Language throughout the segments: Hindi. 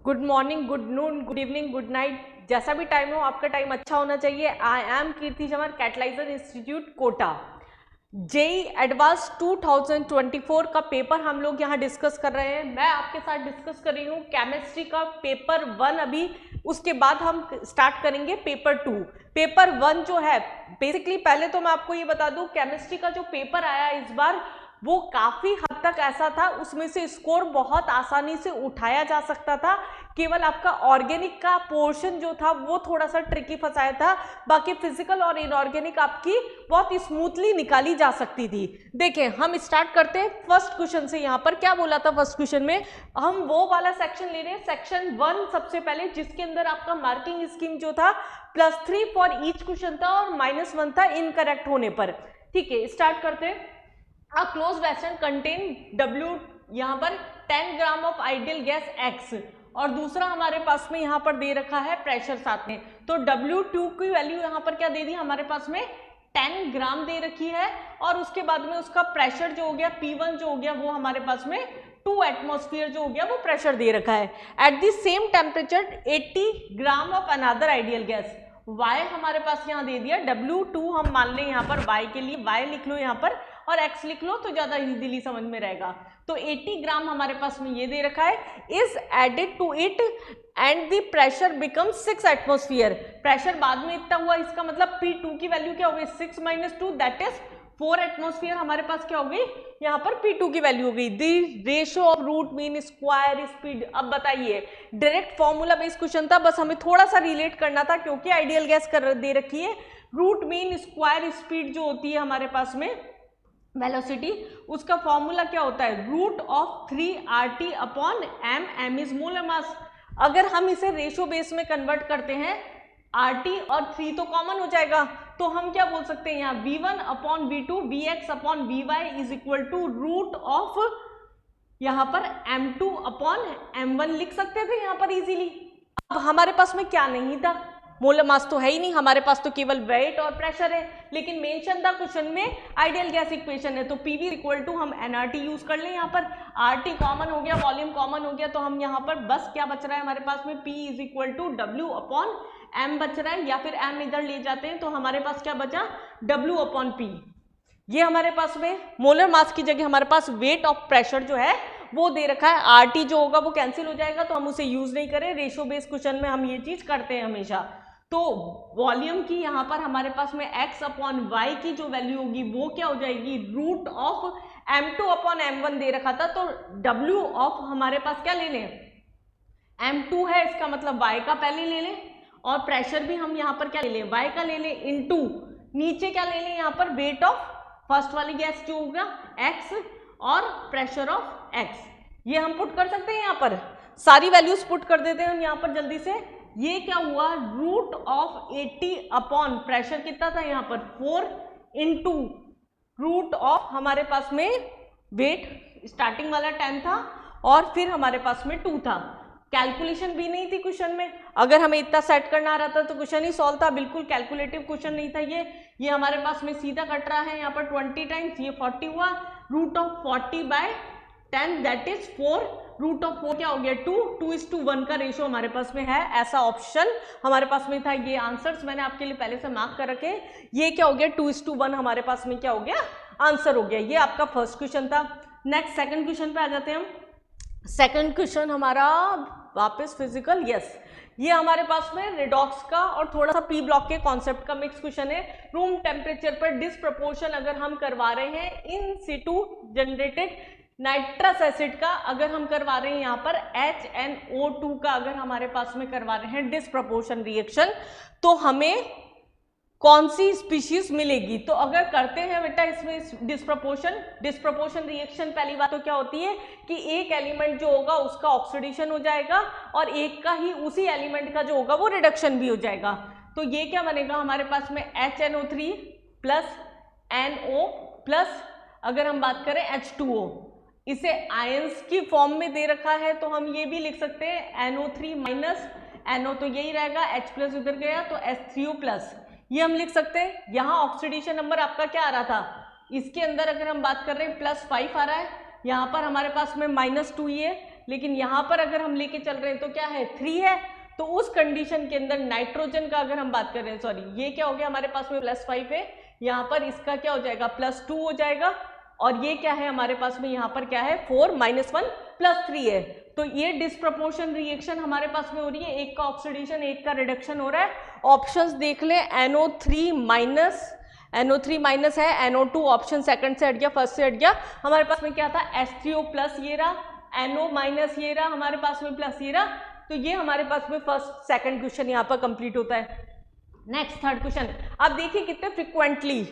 Good morning, good noon, good evening, good night, जैसा भी टाइम हो आपका टाइम अच्छा होना चाहिए। I am Kirti Jamar, Catalyser Institute Kota. JEE advance 2024 का पेपर हम लोग यहाँ डिस्कस कर रहे हैं। मैं आपके साथ डिस्कस कर रही हूँ केमिस्ट्री का पेपर 1 अभी, उसके बाद हम स्टार्ट करेंगे पेपर 2। पेपर 1 जो है बेसिकली, पहले तो मैं आपको ये बता दूं, केमिस्ट्री का जो पेपर आया इस बार वो काफी हद तक ऐसा था, उसमें से स्कोर बहुत आसानी से उठाया जा सकता था। केवल आपका ऑर्गेनिक का पोर्शन जो था वो थोड़ा सा ट्रिकी फंसाया था, बाकी फिजिकल और इनऑर्गेनिक आपकी बहुत स्मूथली निकाली जा सकती थी। देखें, हम स्टार्ट करते हैं फर्स्ट क्वेश्चन से। यहाँ पर क्या बोला था फर्स्ट क्वेश्चन में, हम वो वाला सेक्शन ले रहे हैं, सेक्शन 1 सबसे पहले, जिसके अंदर आपका मार्किंग स्कीम जो था +3 फॉर ईच क्वेश्चन था और -1 था इनकरेक्ट होने पर। ठीक है, स्टार्ट करते हैं। A closed vessel contain W, यहाँ पर 10 gram of ideal gas X, और दूसरा हमारे पास में यहाँ पर दे रखा है प्रेशर साथ में। तो W2 की वैल्यू यहाँ पर क्या दे दी हमारे पास में, 10 ग्राम दे रखी है, और उसके बाद में उसका प्रेशर जो हो गया P1 जो हो गया वो हमारे पास में 2 एटमॉस्फेयर जो हो गया वो प्रेशर दे रखा है। At the same temperature 80 gram of another ideal gas. Y हमारे पास यहाँ दे दिया, W2 हम मान लें यहाँ पर Y के लिए, Y लिख लो यहाँ पर और X लिख लो तो ज्यादा इजीली समझ में रहेगा। तो 80 ग्राम हमारे पास में ये दे रखा है, is added to it and the pressure become 6 atmosphere. Pressure बाद में इतना हुआ, इसका मतलब P2 की वैल्यू क्या हो गई, 6 - 2 दैट इज 4 एटमॉस्फेयर हमारे पास क्या हो गई, यहाँ पर P2 की वैल्यू हो गई। The ratio of root mean square speed. अब बताइए, डायरेक्ट फॉर्मूला बेस्ड क्वेश्चन था, बस हमें थोड़ा सा रिलेट करना था क्योंकि आइडियल गैस कर दे रखी है। रूट मीन स्क्वायर स्पीड जो होती है हमारे पास में वेलोसिटी, उसका फॉर्मूला क्या होता है, √3RT upon m, m is molar mass. अगर हम इसे रेशियो बेस में कन्वर्ट करते हैं, RT और 3 तो कॉमन हो जाएगा, तो हम क्या बोल सकते हैं यहाँ V1 upon V2 Vx upon Vy is equal to root of यहाँ पर M2 अपॉन M1 लिख सकते थे यहाँ पर इजीली। अब हमारे पास में क्या नहीं था, मोलर मास तो है ही नहीं हमारे पास, तो केवल वेट और प्रेशर है, लेकिन मेंशन था क्वेश्चन में आइडियल गैस इक्वेशन है, तो PV इक्वल टू हम nRT यूज कर लें। यहाँ पर RT कॉमन हो गया, वॉल्यूम कॉमन हो गया, तो हम यहाँ पर बस क्या बच रहा है हमारे पास में, P is equal to W upon M बच रहा है, या फिर M इधर ले जाते हैं तो हमारे पास क्या बचा, W अपॉन P। ये हमारे पास में मोलर मास की जगह हमारे पास वेट ऑफ प्रेशर जो है वो दे रखा है। RT जो होगा वो कैंसिल हो जाएगा, तो हम उसे यूज नहीं करें, रेशियो बेस्ड क्वेश्चन में हम ये चीज करते हैं हमेशा। तो वॉल्यूम की यहाँ पर हमारे पास में x अपॉन वाई की जो वैल्यू होगी वो क्या हो जाएगी, root of M2 upon M1 दे रखा था, तो W ऑफ हमारे पास क्या ले लें, M2 है, इसका मतलब y का पहले ले लें, और प्रेशर भी हम यहाँ पर क्या ले लें, y का ले लें, इनटू नीचे क्या ले लें यहाँ पर, वेट ऑफ फर्स्ट वाली गैस जो होगा x और प्रेशर ऑफ x। ये हम पुट कर सकते हैं, यहाँ पर सारी वैल्यूज पुट कर देते हैं यहाँ पर जल्दी से। ये क्या हुआ, रूट ऑफ 80 अपॉन प्रेशर कितना था यहाँ पर 4 इंटू रूट ऑफ हमारे पास में वेट स्टार्टिंग वाला 10 था और फिर हमारे पास में 2 था। कैलकुलेशन भी नहीं थी क्वेश्चन में, अगर हमें इतना सेट करना आ रहा था तो क्वेश्चन ही सॉल्व था, बिल्कुल कैलकुलेटिव क्वेश्चन नहीं था ये हमारे पास में सीधा कट रहा है यहाँ पर 20 टाइम्स, ये 40 हुआ, root of 40/10 that is 4, root of 4 क्या हो गया 2, 2:1 का रेशियो हमारे पास में है, ऐसा ऑप्शन हमारे पास में था। ये आंसर्स मैंने आपके लिए पहले से मार्क कर रखे, ये क्या हो गया 2:1 हमारे पास में क्या हो गया, आंसर हो गया। ये आपका फर्स्ट क्वेश्चन था। नेक्स्ट सेकंड क्वेश्चन पे आ जाते हैं हम। सेकंड क्वेश्चन हमारा वापस फिजिकल, यस, ये हमारे पास में रिडॉक्स का और थोड़ा सा पी ब्लॉक के कॉन्सेप्ट का मिक्स क्वेश्चन है। रूम टेम्परेचर पर डिसप्रपोर्शन अगर हम करवा रहे हैं इन सिटू जनरेटेड नाइट्रस एसिड का, अगर हम करवा रहे हैं यहाँ पर HNO2 का, अगर हमारे पास में करवा रहे हैं डिसप्रपोर्शन रिएक्शन, तो हमें कौन सी स्पीशीज मिलेगी। तो अगर करते हैं बेटा इसमें डिसप्रपोर्शन रिएक्शन, पहली बात तो क्या होती है कि एक एलिमेंट जो होगा उसका ऑक्सीडेशन हो जाएगा और एक का ही उसी एलिमेंट का जो होगा वो रिडक्शन भी हो जाएगा। तो ये क्या बनेगा हमारे पास में HNO3 प्लस NO प्लस अगर हम बात करें H2O, इसे आयंस की फॉर्म में दे रखा है, तो हम ये भी लिख सकते हैं NO3 माइनस NO, तो यही रहेगा, H प्लस उधर गया तो H3O प्लस, ये हम लिख सकते हैं। यहाँ ऑक्सीडेशन नंबर आपका क्या आ रहा था, इसके अंदर अगर हम बात कर रहे हैं +5 आ रहा है, यहाँ पर हमारे पास में -2 ही है, लेकिन यहाँ पर अगर हम लेके चल रहे हैं तो क्या है 3 है, तो उस कंडीशन के अंदर नाइट्रोजन का अगर हम बात कर रहे हैं, सॉरी ये क्या हो गया हमारे पास में +5 है, यहाँ पर इसका क्या हो जाएगा +2 हो जाएगा, और ये क्या है हमारे पास में यहाँ पर क्या है 4 - 1 +3 है। तो ये डिसप्रपोर्शन रिएक्शन हमारे पास में हो रही है, एक का ऑक्सीडेशन एक का रिडक्शन हो रहा है। ऑप्शंस देख ले, NO3 माइनस है, NO2 ऑप्शन सेकंड से हट गया, फर्स्ट से हट गया। हमारे पास में क्या था H3O प्लस ये रहा, NO माइनस ये रहा हमारे पास में, प्लस ये रहा। तो ये हमारे पास में फर्स्ट सेकंड क्वेश्चन यहाँ पर कंप्लीट होता है। नेक्स्ट थर्ड क्वेश्चन, अब देखिए कितने फ्रिक्वेंटली,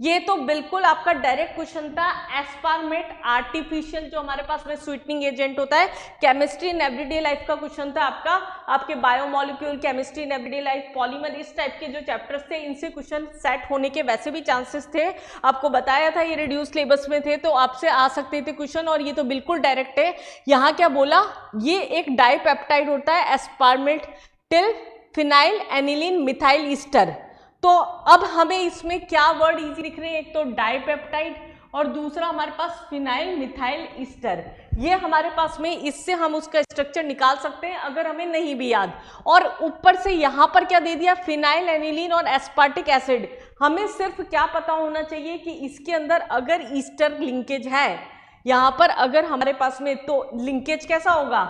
ये तो बिल्कुल आपका डायरेक्ट क्वेश्चन था। एस्पार्मेट आर्टिफिशियल जो हमारे पास में स्वीटनिंग एजेंट होता है, केमिस्ट्री इन एवरीडे लाइफ का क्वेश्चन था आपका, आपके biomolecule, chemistry in everyday life, polymer, इस टाइप के जो चैप्टर्स थे इनसे क्वेश्चन सेट होने के वैसे भी चांसेस थे। आपको बताया था ये रिड्यूस सिलेबस में थे तो आपसे आ सकते थे क्वेश्चन, और ये तो बिल्कुल डायरेक्ट है। यहाँ क्या बोला, ये एक डाइपेप्टाइड होता है एस्पार्मेटिल फिनाइल एनिलीन मिथाइल ईस्टर। तो अब हमें इसमें क्या वर्ड इजी लिख रहे हैं, एक तो डाइपेप्टाइड और दूसरा हमारे पास फिनाइल मिथाइल ईस्टर। ये हमारे पास में, इससे हम उसका स्ट्रक्चर निकाल सकते हैं अगर हमें नहीं भी याद। और ऊपर से यहाँ पर क्या दे दिया, फिनाइल एनिलीन और एस्पार्टिक एसिड। हमें सिर्फ क्या पता होना चाहिए कि इसके अंदर अगर ईस्टर लिंकेज है, यहाँ पर अगर हमारे पास में, तो लिंकेज कैसा होगा,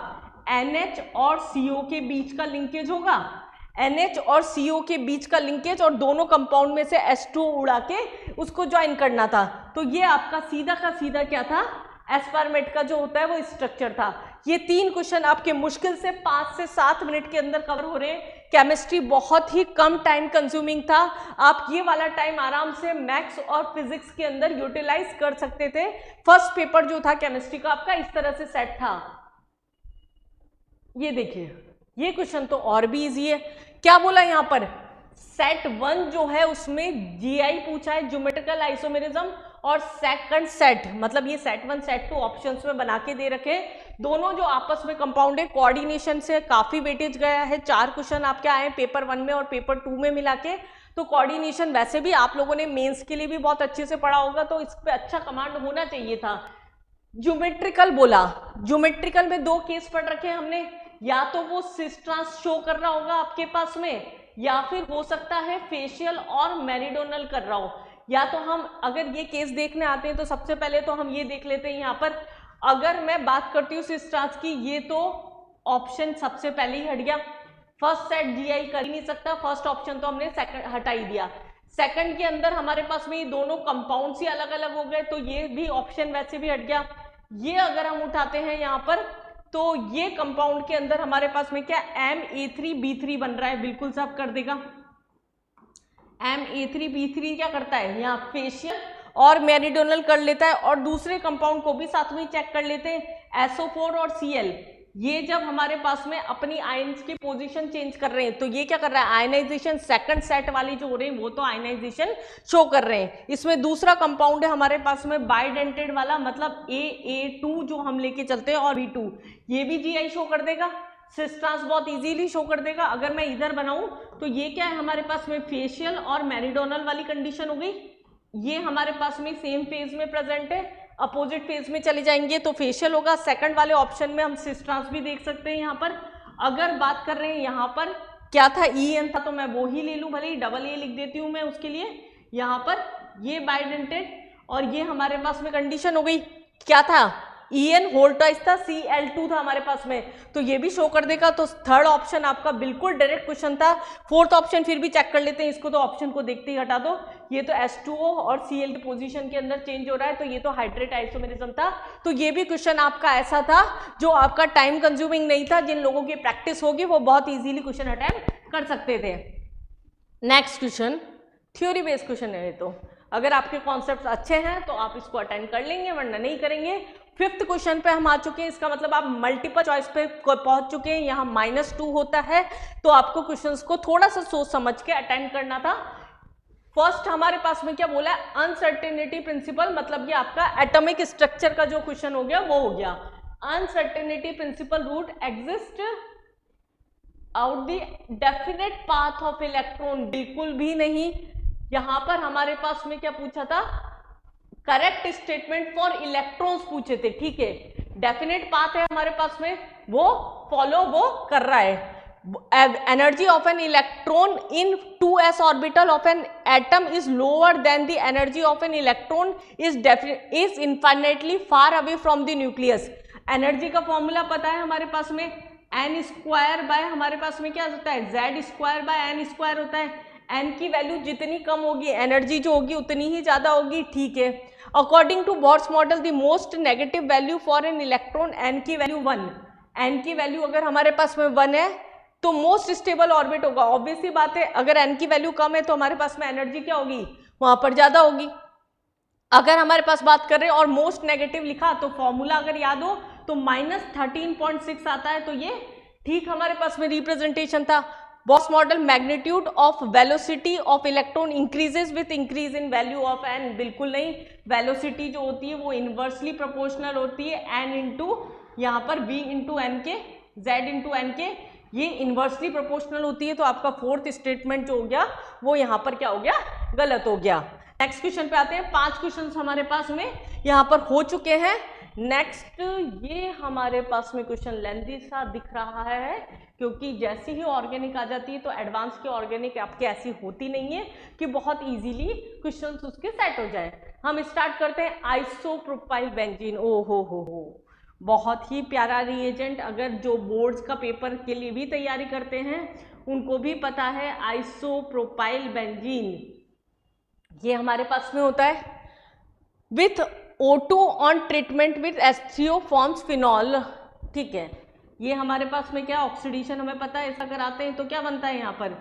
NH और CO के बीच का लिंकेज होगा, NH और CO के बीच का लिंकेज, और दोनों कंपाउंड में से H2O उड़ा के उसको ज्वाइन करना था। तो ये आपका सीधा का सीधा क्या था, एस्पार्मेट का जो होता है वो स्ट्रक्चर था। ये 3 क्वेश्चन आपके मुश्किल से 5 से 7 मिनट के अंदर कवर हो रहे हैं। केमिस्ट्री बहुत ही कम टाइम कंज्यूमिंग था, आप ये वाला टाइम आराम से मैथ्स और फिजिक्स के अंदर यूटिलाइज कर सकते थे। फर्स्ट पेपर जो था केमिस्ट्री का आपका इस तरह से सेट था। ये देखिए, ये क्वेश्चन तो और भी इजी है। क्या बोला यहाँ पर, सेट 1 जो है उसमें GI पूछा है, ज्योमेट्रिकल आइसोमेरिज्म, और सेकंड सेट, मतलब ये सेट 1 सेट 2 ऑप्शंस में बना के दे रखे हैं। दोनों जो आपस में कंपाउंड है, कोऑर्डिनेशन से काफी वेटेज गया है। 4 क्वेश्चन आपके आए पेपर 1 में और पेपर 2 में मिला के। तो कोऑर्डिनेशन वैसे भी आप लोगों ने मेंस के लिए भी बहुत अच्छे से पढ़ा होगा, तो इस पे अच्छा कमांड होना चाहिए था। ज्योमेट्रिकल बोला, ज्योमेट्रिकल में 2 केस पढ़ रखे हैं हमने, या तो वो सिस ट्रांस शो कर रहा होगा आपके पास में, या फिर हो सकता है फेशियल और मेरिडोनल कर रहा हो। या तो हम अगर ये केस देखने आते हैं तो सबसे पहले तो हम ये देख लेते हैं। यहाँ पर अगर मैं बात करती हूँ सिस ट्रांस की, ये तो ऑप्शन सबसे पहले ही हट गया, फर्स्ट सेट GI कर ही नहीं सकता, फर्स्ट ऑप्शन तो हमने सेकंड हटा ही दिया। सेकंड के अंदर हमारे पास में ये दोनों कंपाउंड्स ही अलग अलग हो गए, तो ये भी ऑप्शन वैसे भी हट गया। ये अगर हम उठाते हैं यहाँ पर, तो ये कंपाउंड के अंदर हमारे पास में क्या MA3B3 बन रहा है, बिल्कुल सब कर देगा। MA3B3 क्या करता है, यहाँ फेशियल और मेरिडोनल कर लेता है, और दूसरे कंपाउंड को भी साथ में चेक कर लेते हैं, SO4 और Cl। ये जब हमारे पास में अपनी आयन्स की पोजीशन चेंज कर रहे हैं, तो ये क्या कर रहा है, आयनाइजेशन, सेकंड सेट वाली जो हो रहे हैं वो तो आयनाइजेशन शो कर रहे हैं। इसमें दूसरा कंपाउंड है हमारे पास में बाइडेंटेड वाला, मतलब AA2 जो हम लेके चलते हैं, और B2, ये भी GI शो कर देगा, सिस ट्रांस बहुत इजीली शो कर देगा। अगर मैं इधर बनाऊं तो ये क्या है हमारे पास में, फेशियल और मेरिडोनल वाली कंडीशन हो गई। ये हमारे पास में सेम फेज में प्रेजेंट है, अपोजिट फेज में चले जाएंगे तो फेशियल होगा। सेकंड वाले ऑप्शन में हम सिस ट्रांस भी देख सकते हैं। यहाँ पर अगर बात कर रहे हैं, यहाँ पर क्या था, EN था, तो मैं वो ही ले लूं, भले ही AA लिख देती हूँ मैं उसके लिए। यहाँ पर ये बाइडेंटेड, और ये हमारे पास में कंडीशन हो गई, क्या था, EN होल ट्वाइस था, Cl2 था हमारे पास में, तो ये भी शो कर देगा। तो थर्ड ऑप्शन आपका बिल्कुल डायरेक्ट क्वेश्चन था। फोर्थ ऑप्शन फिर भी चेक कर लेते हैं इसको, तो ऑप्शन को देखते ही हटा दो। ये तो H2O और Cl की पोजीशन के अंदर चेंज हो रहा है, तो ये तो हाइड्रेट आइसोमेरिज्म था। तो ये भी क्वेश्चन आपका ऐसा था जो आपका टाइम कंज्यूमिंग नहीं था, जिन लोगों की प्रैक्टिस होगी वो बहुत ईजिली क्वेश्चन अटेम्प्ट कर सकते थे। Next question theory based question है, तो अगर आपके कॉन्सेप्ट अच्छे हैं तो आप इसको अटेंड कर लेंगे, वरना नहीं करेंगे। फिफ्थ क्वेश्चन पे हम आ चुके हैं, इसका मतलब आप मल्टीपल चॉइस पे पहुंच चुके हैं। यहाँ -2 होता है, तो आपको क्वेश्चंस को थोड़ा सा सोच समझ के अटेंड करना था। फर्स्ट हमारे पास में क्या बोला है, अनसर्टेनिटी प्रिंसिपल, मतलब ये आपका एटॉमिक स्ट्रक्चर का जो क्वेश्चन हो गया वो हो गया। Uncertainty principle root exist out the definite path of electron, बिल्कुल भी नहीं। यहां पर हमारे पास में क्या पूछा था, करेक्ट स्टेटमेंट फॉर इलेक्ट्रॉन्स पूछे थे, ठीक है। डेफिनेट पाथ है हमारे पास में, वो फॉलो वो कर रहा है। Energy of an electron in 2s orbital of an atom is lower than the energy of an electron is infinitely far away from the nucleus. Energy का फॉर्मूला पता है हमारे पास में, एन स्क्वायर बाय हमारे पास में क्या होता है, Z square by N square होता है। एन की वैल्यू जितनी कम होगी एनर्जी जो होगी उतनी ही ज्यादा होगी, ठीक है। According to Bohr's model the most negative value for an electron, N की वैल्यू 1, एन की वैल्यू अगर हमारे पास में 1 है तो मोस्ट स्टेबल ऑर्बिट होगा। ऑब्वियस सी बात है, अगर एन की वैल्यू कम है तो हमारे पास में एनर्जी क्या होगी, वहां पर ज्यादा होगी। अगर हमारे पास बात कर रहे हैं और मोस्ट नेगेटिव लिखा तो फॉर्मूला अगर याद हो तो -13.6 आता है, तो ये ठीक हमारे पास में रिप्रेजेंटेशन था। Bohr's model magnitude of velocity of electron increases with increase in value of N, बिल्कुल नहीं, वेलोसिटी जो होती है वो इनवर्सली प्रोपोर्शनल होती है एन इंटू यहाँ पर v इंटू एन के, z इंटू एन के, ये इनवर्सली प्रोपोर्शनल होती है। तो आपका फोर्थ स्टेटमेंट जो हो गया वो यहाँ पर क्या हो गया, गलत हो गया। नेक्स्ट क्वेश्चन पे आते हैं। 5 क्वेश्चन हमारे पास में यहाँ पर हो चुके हैं। नेक्स्ट ये हमारे पास में क्वेश्चन लेंथी सा दिख रहा है, क्योंकि जैसे ही ऑर्गेनिक आ जाती है तो एडवांस की ऑर्गेनिक आपकी ऐसी होती नहीं है कि बहुत इजीली क्वेश्चंस उसके सेट हो जाए। हम स्टार्ट करते हैं आइसोप्रोपाइल बेंजीन। ओ हो, बहुत ही प्यारा रिएजेंट, अगर जो बोर्ड्स का पेपर के लिए भी तैयारी करते हैं उनको भी पता है आइसोप्रोपाइल बेंजीन। ये हमारे पास में होता है with O2 on treatment with H3O forms phenol, ठीक है। ये हमारे पास में क्या ऑक्सीडेशन हमें पता है, ऐसा कराते हैं तो क्या बनता है यहाँ पर,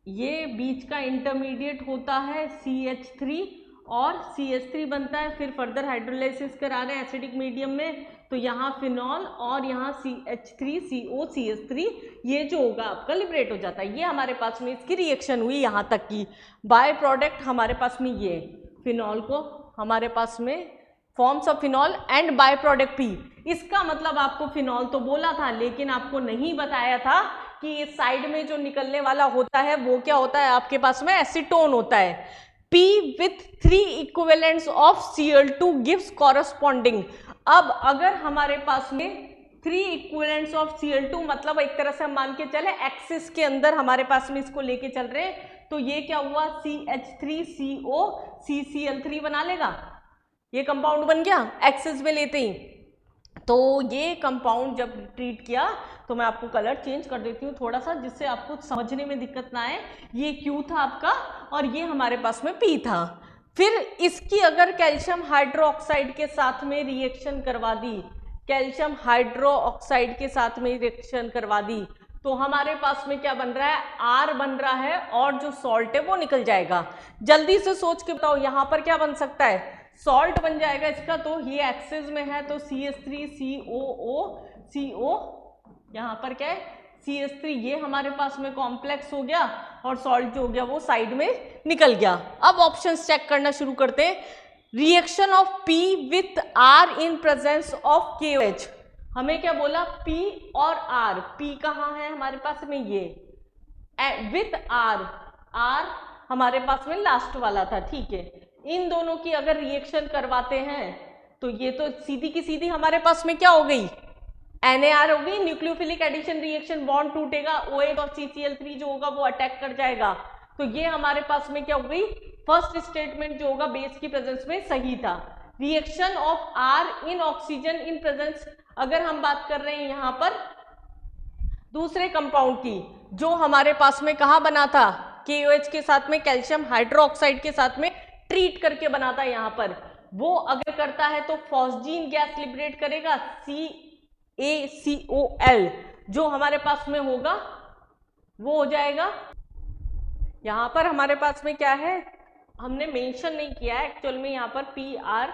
ये बीच का इंटरमीडिएट होता है CH3 और CH3 बनता है। फिर फर्दर हाइड्रोलाइसिस करा रहे हैं एसिडिक मीडियम में, तो यहाँ फिनॉल और यहाँ CH3CO CH3 ये जो होगा आपका लिबरेट हो जाता है। ये हमारे पास में इसकी रिएक्शन हुई यहाँ तक की। बाय प्रोडक्ट हमारे पास में ये फिनॉल को हमारे पास में forms of phenol and by product P। इसका मतलब आपको फिनॉल तो बोला था लेकिन आपको नहीं बताया था कि इस साइड में जो निकलने वाला होता है वो क्या होता है, आपके पास में एसीटोन होता है। P with 3 equivalents of Cl2 gives corresponding। अब अगर हमारे पास में 3 equivalents of Cl2 मतलब एक तरह से हम मान के चले एक्सिस के अंदर हमारे पास में इसको लेके चल रहे हैं, तो ये क्या हुआ CH3CO CCl3 बना लेगा, ये कंपाउंड बन गया एक्सिस में लेते ही। तो ये कंपाउंड जब ट्रीट किया तो मैं आपको कलर चेंज कर देती हूँ थोड़ा सा, जिससे आपको समझने में दिक्कत ना आए। ये Q था आपका और ये हमारे पास में P था। फिर इसकी अगर कैल्शियम हाइड्रोक्साइड के साथ में रिएक्शन करवा दी, कैल्शियम हाइड्रोक्साइड के साथ में रिएक्शन करवा दी, तो हमारे पास में क्या बन रहा है, R बन रहा है और जो सॉल्ट है वो निकल जाएगा। जल्दी से सोच के बताओ यहाँ पर क्या बन सकता है, सॉल्ट बन जाएगा इसका। तो ये एक्सिस में है तो CH3COO यहाँ पर क्या है CH3, ये हमारे पास में कॉम्प्लेक्स हो गया और सॉल्ट जो हो गया वो साइड में निकल गया। अब ऑप्शंस चेक करना शुरू करते हैं। Reaction of P with R in presence of KOH, हमें क्या बोला P और R, P कहाँ है हमारे पास में, ये विथ R, R हमारे पास में लास्ट वाला था, ठीक है। इन दोनों की अगर रिएक्शन करवाते हैं तो ये तो सीधी की सीधी हमारे पास में क्या हो गई, NaR हो गई, न्यूक्लियोफिलिक एडिशन रिएक्शन, बॉन्ड टूटेगा, OH और CCl3 जो होगा वो अटैक कर जाएगा। तो ये हमारे पास में क्या हो गई, फर्स्ट स्टेटमेंट जो होगा बेस की प्रेजेंस में सही था। Reaction of R in oxygen in presence, अगर हम बात कर रहे हैं यहाँ पर दूसरे कंपाउंड की जो हमारे पास में कहाँ बना था, KOH के साथ में कैल्शियम हाइड्रोक्साइड के साथ में ट्रीट करके बना था, यहाँ पर वो अगर करता है तो फॉस्जीन गैस लिबरेट करेगा, CaCOl जो हमारे पास में होगा वो हो जाएगा। यहाँ पर हमारे पास में क्या है, हमने मेंशन नहीं किया है एक्चुअल में, यहाँ पर PR,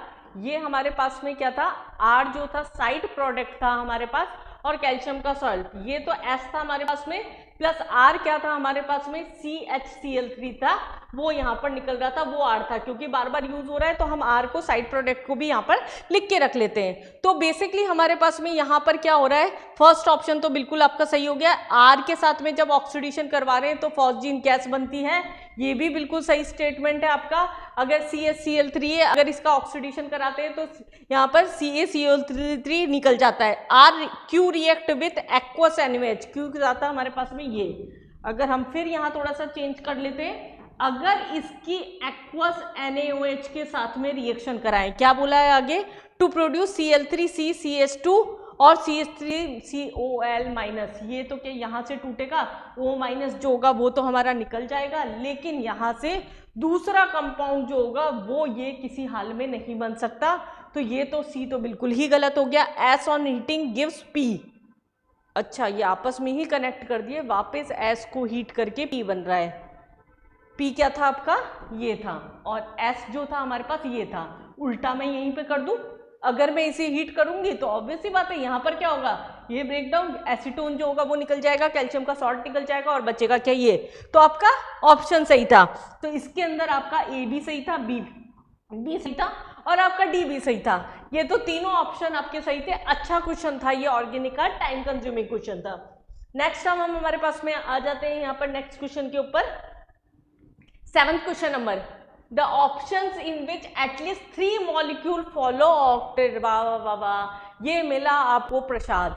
ये हमारे पास में क्या था, R जो था साइड प्रोडक्ट था हमारे पास और कैल्शियम का सॉल्ट, ये तो S था हमारे पास में प्लस R क्या था हमारे पास में, CHCl3 था, वो यहाँ पर निकल रहा था, वो R था। क्योंकि बार बार यूज हो रहा है तो हम R को साइड प्रोडक्ट को भी यहाँ पर लिख के रख लेते हैं। तो बेसिकली हमारे पास में यहाँ पर क्या हो रहा है, फर्स्ट ऑप्शन तो बिल्कुल आपका सही हो गया। R के साथ में जब ऑक्सीडेशन करवा रहे हैं तो फॉस्जीन गैस बनती है, ये भी बिल्कुल सही स्टेटमेंट है आपका। अगर CHCl3 है, अगर इसका ऑक्सीडेशन कराते हैं तो यहाँ पर CaCl3 निकल जाता है। R Q react with aqueous NaOH, क्यों जाता है हमारे पास में ये। अगर हम फिर यहाँ थोड़ा सा चेंज कर लेते हैं, अगर इसकी एक्वस NaOH के साथ में रिएक्शन कराएं, क्या बोला है आगे, टू प्रोड्यूस Cl3CCH2 और CH3COL-, ये तो क्या यहाँ से टूटेगा, O- जो होगा वो तो हमारा निकल जाएगा, लेकिन यहाँ से दूसरा कंपाउंड जो होगा वो ये किसी हाल में नहीं बन सकता। तो ये तो C तो बिल्कुल ही गलत हो गया। S on heating gives P। अच्छा, ये आपस में ही कनेक्ट कर दिए, वापस S को हीट करके P बन रहा है। P क्या था आपका, ये था, और S जो था हमारे पास ये था। उल्टा मैं यहीं पे कर दूं, अगर मैं इसे हीट करूंगी तो ऑब्वियस ही बात है यहाँ पर क्या होगा, ये ब्रेकडाउन, एसीटोन जो होगा वो निकल जाएगा, कैल्शियम का सॉल्ट निकल जाएगा और बचेगा क्या, ये। तो आपका ऑप्शन सही था। तो इसके अंदर आपका A भी सही था, B सही था और आपका D भी सही था। ये तो तीनों ऑप्शन आपके सही थे। अच्छा क्वेश्चन था ये, ऑर्गेनिक का टाइम कंज्यूमिंग क्वेश्चन था। नेक्स्ट हम हमारे पास में आ जाते हैं यहाँ पर नेक्स्ट क्वेश्चन के ऊपर। 7th question number, the options in which at least 3 molecule follow octet. वाह वाह वाह, ये मिला आपको प्रसाद,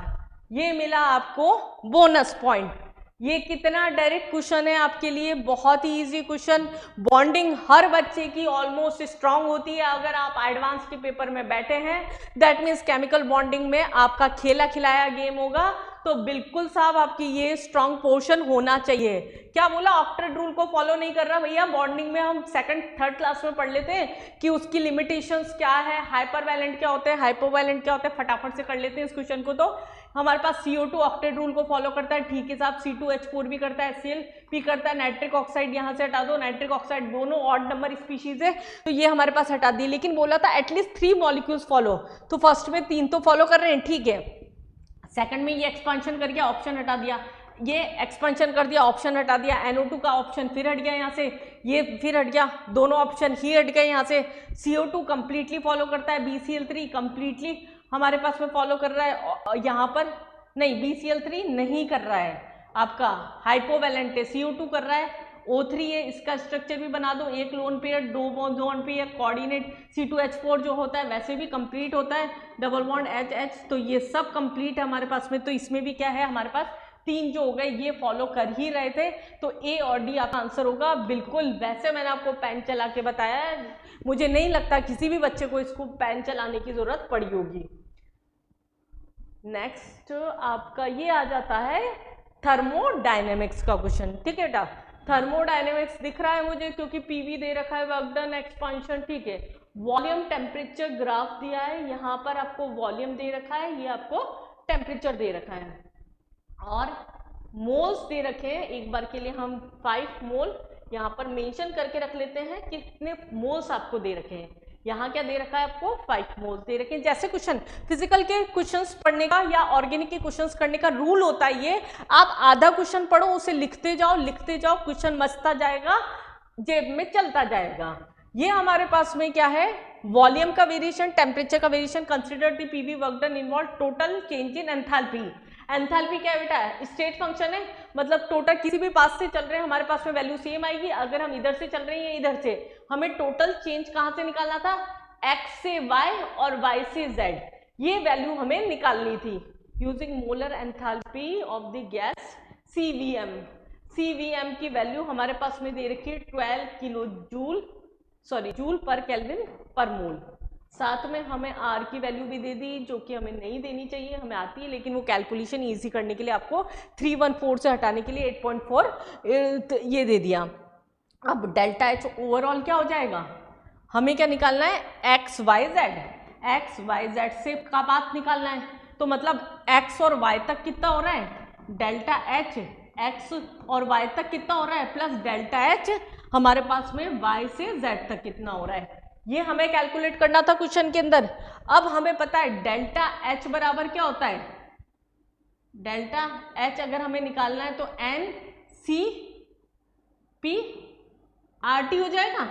ये मिला आपको बोनस पॉइंट। ये कितना डायरेक्ट क्वेश्चन है आपके लिए, बहुत ही इजी क्वेश्चन। बॉन्डिंग हर बच्चे की ऑलमोस्ट स्ट्रांग होती है अगर आप एडवांस के पेपर में बैठे हैं, दैट मीन्स केमिकल बॉन्डिंग में आपका खेला खिलाया गेम होगा, तो बिल्कुल साहब आपकी ये स्ट्रांग पोर्शन होना चाहिए। क्या बोला, ऑक्टेट रूल को फॉलो नहीं कर रहा भैया, बॉन्डिंग में हम 2nd 3rd क्लास में पढ़ लेते हैं कि उसकी लिमिटेशंस क्या है, हाइपरवैलेंट क्या होते हैं, हाइपोवैलेंट क्या होते हैं, फटाफट से कर लेते हैं इस क्वेश्चन को। तो हमारे पास CO2 ऑक्टेट रूल को फॉलो करता है, ठीक है साहब, C2H4 भी करता है, Cl भी करता है, नाइट्रिक ऑक्साइड यहाँ से हटा दो, नाइट्रिक ऑक्साइड दोनों ऑड नंबर स्पीशीज है तो ये हमारे पास हटा दी। लेकिन बोला था एटलीस्ट 3 मॉलिक्यूल्स फॉलो, तो फर्स्ट में 3 तो फॉलो कर रहे हैं, ठीक है। सेकंड में ये एक्सपांशन कर गया, ऑप्शन हटा दिया, ये एक्सपेंशन कर दिया, ऑप्शन हटा दिया, NO2 का ऑप्शन फिर हट गया यहाँ से, ये फिर हट गया, दोनों ऑप्शन ही हट गए यहाँ से। CO2 कंप्लीटली फॉलो करता है, BCl3 कंप्लीटली हमारे पास में फॉलो कर रहा है, यहाँ पर नहीं, BCl3 नहीं कर रहा है, आपका हाइपोवैलेंट है, CO2 कर रहा है, O3 है, इसका स्ट्रक्चर भी बना दो, एक लोन पेयर, दो लोन पेयर, कोऑर्डिनेट, C2H4 जो होता है वैसे भी कंप्लीट होता है, डबल बॉन्ड HH, तो ये सब कंप्लीट है हमारे पास में। तो इसमें भी क्या है हमारे पास 3 जो हो गए ये फॉलो कर ही रहे थे, तो A और D आपका आंसर होगा बिल्कुल। वैसे मैंने आपको पेन चला के बताया है, मुझे नहीं लगता किसी भी बच्चे को इसको पेन चलाने की जरूरत पड़ी होगी। नेक्स्ट आपका ये आ जाता है थर्मोडायनेमिक्स का क्वेश्चन, ठीक है बेटा। थर्मोडायनेमिक्स दिख रहा है मुझे क्योंकि PV दे रखा है, वर्क डन, एक्सपांशन, ठीक है। वॉल्यूम टेम्परेचर ग्राफ दिया है, यहाँ पर आपको वॉल्यूम दे रखा है, ये आपको टेम्परेचर दे रखा है और मोल्स दे रखे हैं। एक बार के लिए हम 5 मोल यहाँ पर मेंशन करके रख लेते हैं कि कितने मोल्स आपको दे रखे हैं। यहाँ क्या दे रखा है आपको 5 मोल्स दे रखे हैं। जैसे क्वेश्चन फिजिकल के क्वेश्चंस पढ़ने का या ऑर्गेनिक के क्वेश्चंस करने का रूल होता है ये, आप आधा क्वेश्चन पढ़ो, उसे लिखते जाओ, क्वेश्चन मचता जाएगा, जेब में चलता जाएगा। ये हमारे पास में क्या है, वॉल्यूम का वेरिएशन, टेम्परेचर का variation, consider the PV work done involve total change in enthalpy. Enthalpy क्या है बेटा, स्टेट फंक्शन है, मतलब टोटल किसी भी पास से चल रहे हैं हमारे पास में वैल्यू सेम आएगी। अगर हम इधर से चल रहे हैं इधर से, हमें टोटल चेंज कहां से निकालना था, x से y और y से z, ये वैल्यू हमें निकालनी थी using molar enthalpy of the gas CVM। CVM की वैल्यू हमारे पास में दे रखी है 12 किलो जूल पर केल्विन पर मोल। साथ में हमें R की वैल्यू भी दे दी जो कि हमें नहीं देनी चाहिए, हमें आती है, लेकिन वो कैलकुलेशन इजी करने के लिए आपको 314 से हटाने के लिए 8.4 ये दे दिया। अब डेल्टा H ओवरऑल क्या हो जाएगा, हमें क्या निकालना है, XYZ से का बात निकालना है, तो मतलब X और Y तक कितना हो रहा है, डेल्टा H X और Y तक कितना हो रहा है, प्लस डेल्टा H हमारे पास में Y से Z तक कितना हो रहा है, ये हमें कैलकुलेट करना था क्वेश्चन के अंदर। अब हमें पता है डेल्टा H बराबर क्या होता है, डेल्टा एच अगर हमें निकालना है तो N C P R T हो जाएगा,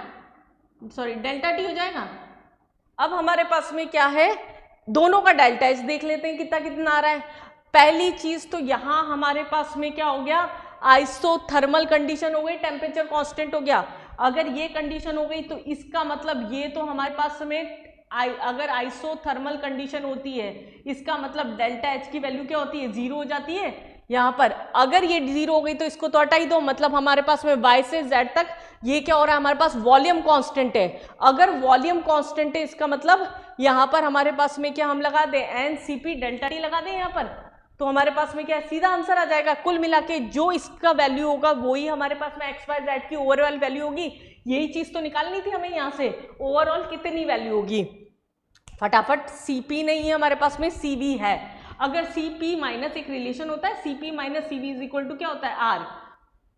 सॉरी डेल्टा टी हो जाएगा। अब हमारे पास में क्या है, दोनों का डेल्टा एच देख लेते हैं कितना कितना आ रहा है। पहली चीज तो यहां हमारे पास में क्या हो गया, आइसोथर्मल कंडीशन हो गई, टेम्परेचर कांस्टेंट हो गया। अगर ये कंडीशन हो गई तो इसका मतलब ये तो हमारे पास में अगर आइसोथर्मल कंडीशन होती है इसका मतलब डेल्टा एच की वैल्यू क्या होती है, 0 हो जाती है। यहाँ पर अगर ये 0 हो गई तो इसको तो हटा ही दो, मतलब हमारे पास में y से z तक ये क्या हो रहा है, हमारे पास वॉल्यूम कांस्टेंट है। अगर वॉल्यूम कांस्टेंट है इसका मतलब यहाँ पर हमारे पास में क्या हम लगा दें, N C P delta T लगा दें यहाँ पर, तो हमारे पास में क्या सीधा आंसर आ जाएगा। कुल मिला के जो इसका वैल्यू होगा वही हमारे पास में एक्स वाई जेड की ओवरऑल वैल्यू होगी। यही चीज तो निकालनी थी हमें यहाँ से, ओवरऑल कितनी वैल्यू होगी। फटाफट Cp नहीं है हमारे पास में, Cv है। अगर Cp माइनस एक रिलेशन होता है, Cp minus Cv is equal to क्या होता है, R।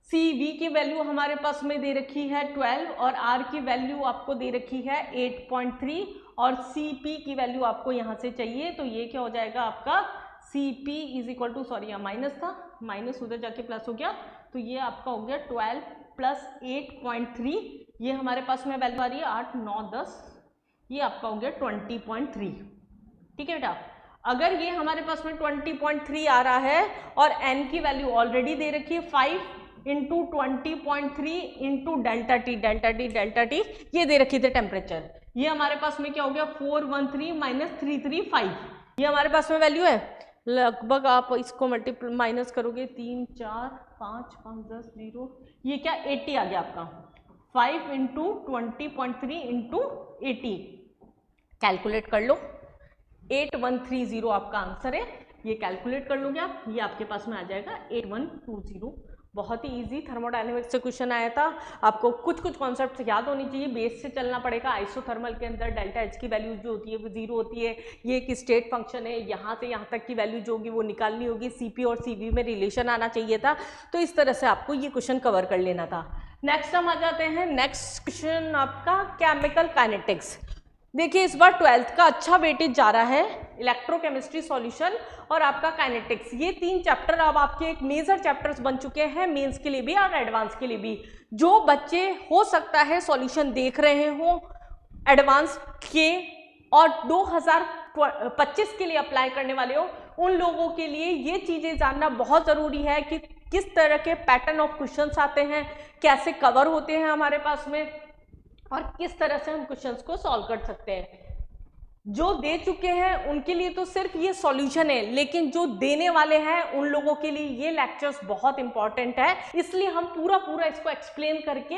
Cv की वैल्यू हमारे पास में दे रखी है 12 और R की वैल्यू आपको दे रखी है 8.3 और Cp की वैल्यू आपको यहाँ से चाहिए, तो ये क्या हो जाएगा आपका Cp is equal to, sorry यहाँ माइनस था, माइनस उधर जाके प्लस हो गया, तो ये आपका हो गया 12 प्लस 8.3, ये हमारे पास में वैल्यू आ रही है 8, 9, 10, ये आपका हो गया 20.3। ठीक है बेटा, अगर ये हमारे पास में 20.3 आ रहा है और n की वैल्यू ऑलरेडी दे रखी है 5 into 20.3 into delta T, delta T delta T ये दे रखी थी टेम्परेचर, ये हमारे पास में क्या हो गया 413 माइनस 335, ये हमारे पास में वैल्यू है। लगभग आप इसको मल्टीप्लाई माइनस करोगे 3, 4, 5, 5, 10, 0, ये क्या 80 आ गया आपका, 5 इंटू 20.3 इंटू 80, कैलकुलेट कर लो, 8130 आपका आंसर है। ये कैलकुलेट कर लोगे आप, ये आपके पास में आ जाएगा 8120। बहुत ही इजी थर्मोडायनेमिक्स से क्वेश्चन आया था, आपको कुछ कुछ कॉन्सेप्ट याद होनी चाहिए, बेस से चलना पड़ेगा। आइसोथर्मल के अंदर डेल्टा एच की वैल्यू जो होती है वो 0 होती है, ये एक स्टेट फंक्शन है, यहाँ से यहाँ तक की वैल्यू जो होगी वो निकालनी होगी, Cp और Cv में रिलेशन आना चाहिए था, तो इस तरह से आपको ये क्वेश्चन कवर कर लेना था। नेक्स्ट हम आ जाते हैं, नेक्स्ट क्वेश्चन आपका केमिकल काइनेटिक्स। देखिए इस बार 12th का अच्छा वेटेज जा रहा है, इलेक्ट्रोकेमिस्ट्री सॉल्यूशन और आपका काइनेटिक्स, ये 3 चैप्टर अब आपके एक मेजर चैप्टर्स बन चुके हैं मेंस के लिए भी और एडवांस के लिए भी। जो बच्चे हो सकता है सॉल्यूशन देख रहे हो एडवांस के और 2025 के लिए अप्लाई करने वाले हो, उन लोगों के लिए ये चीजें जानना बहुत जरूरी है कि किस तरह के पैटर्न ऑफ क्वेश्चंस आते हैं, कैसे कवर होते हैं हमारे पास में और किस तरह से हम क्वेश्चंस को सॉल्व कर सकते हैं। जो दे चुके हैं उनके लिए तो सिर्फ ये सॉल्यूशन है, लेकिन जो देने वाले हैं उन लोगों के लिए ये लेक्चर्स बहुत इंपॉर्टेंट है, इसलिए हम पूरा पूरा इसको एक्सप्लेन करके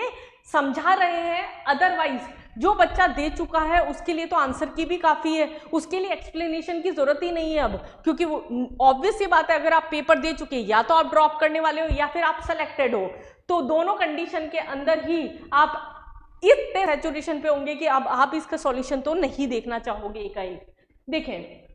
समझा रहे हैं। अदरवाइज जो बच्चा दे चुका है उसके लिए तो आंसर की भी काफ़ी है, उसके लिए एक्सप्लेनेशन की ज़रूरत ही नहीं है अब, क्योंकि वो ऑब्वियस ये बात है, अगर आप पेपर दे चुके या तो आप ड्रॉप करने वाले हो या फिर आप सेलेक्टेड हो, तो दोनों कंडीशन के अंदर ही आप इतने सैचुरेशन पे होंगे कि अब आप इसका सॉल्यूशन तो नहीं देखना चाहोगे एकाएक। देखें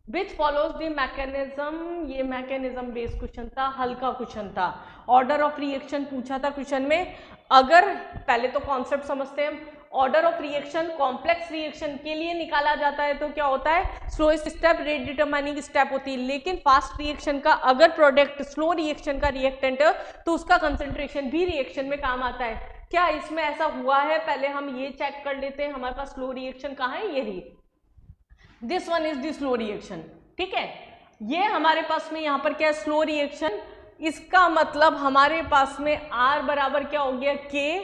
विच फॉलोज द मैकेनिज्म, ये मैकेनिज्म बेस्ड क्वेश्चन था, हल्का क्वेश्चन था, ऑर्डर ऑफ रिएक्शन पूछा था क्वेश्चन में। अगर पहले तो कॉन्सेप्ट समझते हैं, order of reaction complex reaction के लिए निकाला जाता है तो क्या होता है, slowest step rate determining step होती है, लेकिन फास्ट रिएक्शन का अगर प्रोडक्ट स्लो रिएक्शन का रिएक्टेंट है तो उसका कंसेंट्रेशन भी रिएक्शन में काम आता है। क्या इसमें ऐसा हुआ है, पहले हम ये चेक कर लेते हैं, हमारे पास स्लो रिएक्शन कहाँ है, ये रही, this one is the slow reaction. ठीक है, ये हमारे पास में यहाँ पर क्या है, स्लो रिएक्शन, इसका मतलब हमारे पास में R बराबर क्या हो गया K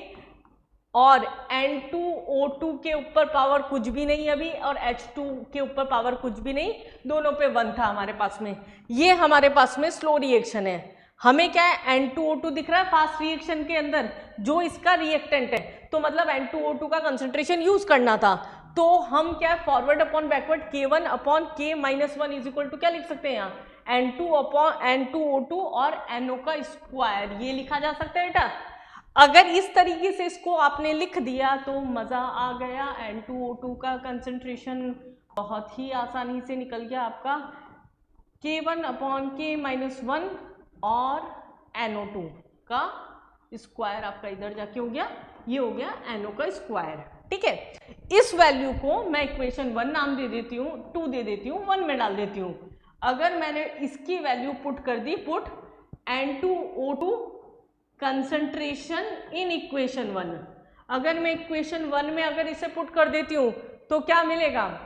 और N2O2 के ऊपर पावर कुछ भी नहीं अभी और H2 के ऊपर पावर कुछ भी नहीं, दोनों पे 1 था हमारे पास में। ये हमारे पास में स्लो रिएक्शन है। हमें क्या है N2O2 दिख रहा है फास्ट रिएक्शन के अंदर जो इसका रिएक्टेंट है, तो मतलब N2O2 का कंसंट्रेशन यूज करना था, तो हम क्या forward upon backward K1 upon K minus 1 is equal to क्या लिख सकते हैं यहाँ N2 अपॉन N2O2 और NO का स्क्वायर, ये लिखा जा सकता है बेटा। अगर इस तरीके से इसको आपने लिख दिया तो मजा आ गया, N2O2 का कंसंट्रेशन बहुत ही आसानी से निकल गया आपका K1 अपॉन K माइनस 1 और NO2 का स्क्वायर आपका इधर जाके हो गया, ये हो गया NO का स्क्वायर। ठीक है, इस वैल्यू को मैं इक्वेशन 1 नाम दे देती हूँ, 2 दे देती हूँ, 1 में डाल देती हूँ। अगर मैंने इसकी वैल्यू पुट कर दी, put N2O2 concentration in equation 1, अगर मैं इक्वेशन 1 में अगर इसे पुट कर देती हूँ तो क्या मिलेगा,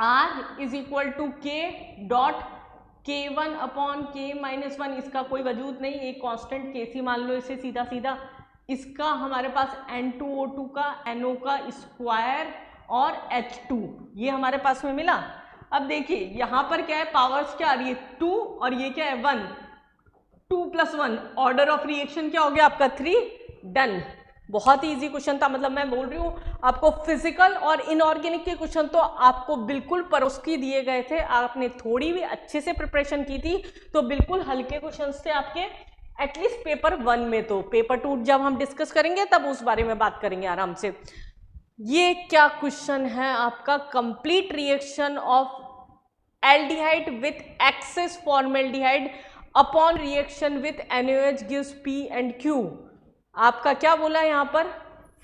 R इज इक्वल टू के डॉट K1 अपॉन K-1, इसका कोई वजूद नहीं, एक कांस्टेंट Kc मान लो इसे सीधा सीधा, इसका हमारे पास N2O2 का NO का स्क्वायर और H2 ये हमारे पास में मिला। अब देखिए यहाँ पर क्या है, पावर्स क्या आ रही है 2 और ये क्या है 1, 2 + 1, ऑर्डर ऑफ रिएक्शन क्या हो गया आपका 3, डन। बहुत ही इजी क्वेश्चन था, मतलब मैं बोल रही हूँ आपको फिजिकल और इनऑर्गेनिक के क्वेश्चन तो आपको बिल्कुल परोस के दिए गए थे, आपने थोड़ी भी अच्छे से प्रिपरेशन की थी तो बिल्कुल हल्के क्वेश्चन थे आपके, एटलीस्ट पेपर 1 में। तो पेपर 2 जब हम डिस्कस करेंगे तब उस बारे में बात करेंगे आराम से। ये क्या क्वेश्चन है आपका, complete reaction of aldehyde with access formaldehyde upon reaction with NaOH gives P and Q। आपका क्या बोला है यहाँ पर,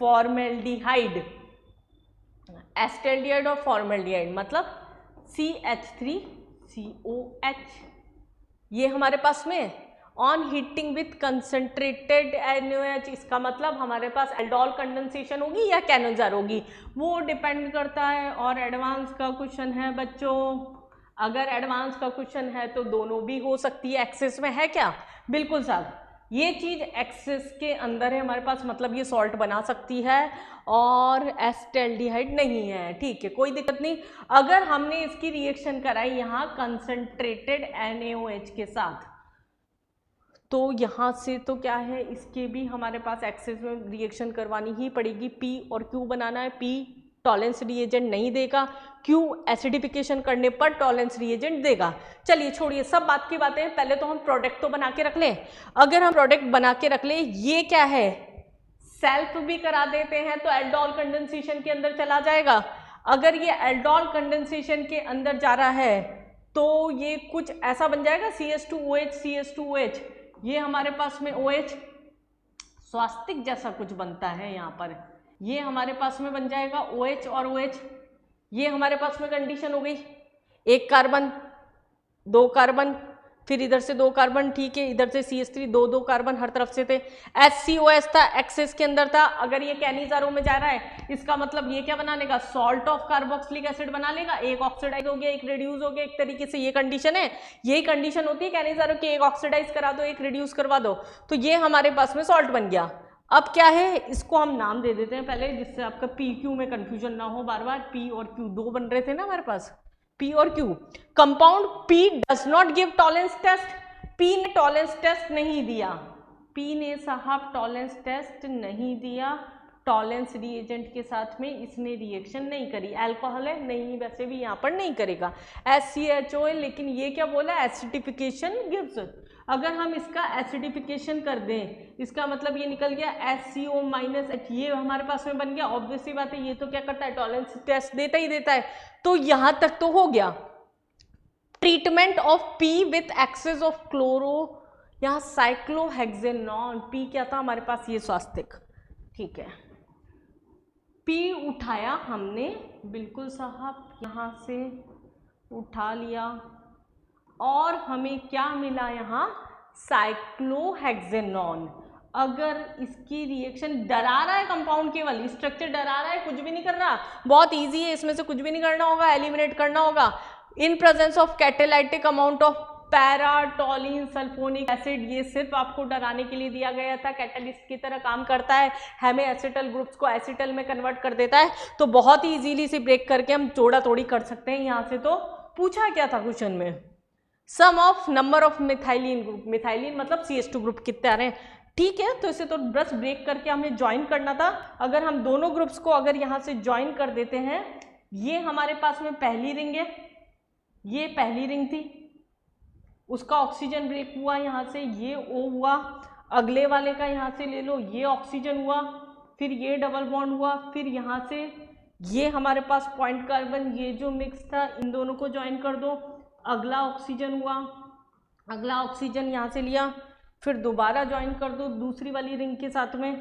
फॉर्मेल्डिहाइड, एस्टेल्डिहाइड और फॉर्मेल्डिहाइड मतलब CH3COH, ये हमारे पास में on heating with concentrated NaOH, इसका मतलब हमारे पास एल्डोल कंडेंसेशन होगी या कैनोजार होगी, वो डिपेंड करता है। और एडवांस का क्वेश्चन है बच्चों, अगर एडवांस का क्वेश्चन है तो दोनों भी हो सकती है, एक्सेस में है क्या, बिल्कुल साहब, ये चीज एक्सेस के अंदर है हमारे पास, मतलब ये सॉल्ट बना सकती है और एस्टेल्डिहाइड नहीं है, ठीक है, कोई दिक्कत नहीं। अगर हमने इसकी रिएक्शन कराई यहाँ कंसंट्रेटेड NaOH के साथ, तो यहाँ से तो क्या है, इसके भी हमारे पास एक्सेस में रिएक्शन करवानी ही पड़ेगी, P और Q बनाना है, P टॉलेंस रिएजेंट नहीं देगा, Q एसिडिफिकेशन करने पर टॉलेंस रिएजेंट देगा। चलिए छोड़िए सब बात की बातें, पहले तो हम प्रोडक्ट तो बना के रख लें। अगर हम प्रोडक्ट बना के रख लें, ये क्या है, सेल्फ भी करा देते हैं तो एल्डोल कंडेंसेशन के अंदर चला जाएगा। अगर ये एल्डोल कंडेंसेशन के अंदर जा रहा है तो ये कुछ ऐसा बन जाएगा CH2OH CH2OH, ये हमारे पास में OH स्वास्तिक जैसा कुछ बनता है यहाँ पर, ये हमारे पास में बन जाएगा OH और OH, ये हमारे पास में कंडीशन हो गई, एक कार्बन दो कार्बन, फिर इधर से दो कार्बन, ठीक है, इधर से CH3 दो कार्बन हर तरफ से थे, HCOS था एक्सेस के अंदर था। अगर ये कैनिजारो में जा रहा है इसका मतलब ये क्या बना लेगा, सॉल्ट ऑफ कार्बोक्सिलिक एसिड बना लेगा, एक ऑक्सीडाइज हो गया एक रिड्यूस हो गया, एक तरीके से ये कंडीशन है, यही कंडीशन होती है कैनिजारो की, एक ऑक्सीडाइज करा दो एक रिड्यूस करवा दो, तो ये हमारे पास में सॉल्ट बन गया। अब क्या है, इसको हम नाम दे देते हैं पहले, जिससे आपका PQ में कंफ्यूजन ना हो बार बार, P और Q दो बन रहे थे ना हमारे पास, P और Q। Compound P does not give Tollens test, P ने टॉलेंस टेस्ट नहीं दिया, P ने साहब टॉलेंस टेस्ट नहीं दिया, टॉलेंस रिएजेंट के साथ में इसने रिएक्शन नहीं करी, अल्कोहल है नहीं, वैसे भी यहाँ पर नहीं करेगा, HCHO है, लेकिन ये क्या बोला, एसिडिफिकेशन गिव्स, अगर हम इसका एसिडिफिकेशन कर दें इसका मतलब ये निकल गया HCO-H, ये हमारे पास में बन गया, ऑब्वियसली बात है ये तो क्या करता है, टॉलेंस टेस्ट देता ही देता है, तो यहां तक तो हो गया। Treatment of P with access of chloro, यहाँ साइक्लोहेक्सेनॉन, P क्या था हमारे पास, ये स्वास्तिक, ठीक है, P उठाया हमने, बिल्कुल साहब यहां से उठा लिया और हमें क्या मिला यहाँ, साइक्लोहेक्सेनॉन। अगर इसकी रिएक्शन डरा रहा है कंपाउंड, केवल स्ट्रक्चर डरा रहा है, कुछ भी नहीं कर रहा, बहुत इजी है, इसमें से कुछ भी नहीं करना होगा, एलिमिनेट करना होगा। In presence of catalytic amount of paratoluene sulphonic acid, ये सिर्फ आपको डराने के लिए दिया गया था, कैटलिस्ट की तरह काम करता है, हमें एसिटल ग्रुप्स को एसिटल में कन्वर्ट कर देता है, तो बहुत ही इजीली से ब्रेक करके हम जोड़ा तोड़ी कर सकते हैं। यहाँ से तो पूछा क्या था क्वेश्चन में, sum of number of methylene group, methylene मतलब CH2 ग्रुप कितने आ रहे हैं, ठीक है, तो इसे तो बस ब्रेक करके हमें ज्वाइन करना था। अगर हम दोनों ग्रुप्स को अगर यहाँ से ज्वाइन कर देते हैं, ये हमारे पास में पहली रिंग है, ये पहली रिंग थी, उसका ऑक्सीजन ब्रेक हुआ यहाँ से, ये O हुआ, अगले वाले का यहाँ से ले लो, ये ऑक्सीजन हुआ, फिर ये डबल बॉन्ड हुआ, फिर यहाँ से ये हमारे पास पॉइंट कार्बन, ये जो मिक्स था इन दोनों को ज्वाइन कर दो, अगला ऑक्सीजन हुआ, अगला ऑक्सीजन यहाँ से लिया, फिर दोबारा ज्वाइन कर दो दूसरी वाली रिंग के साथ में,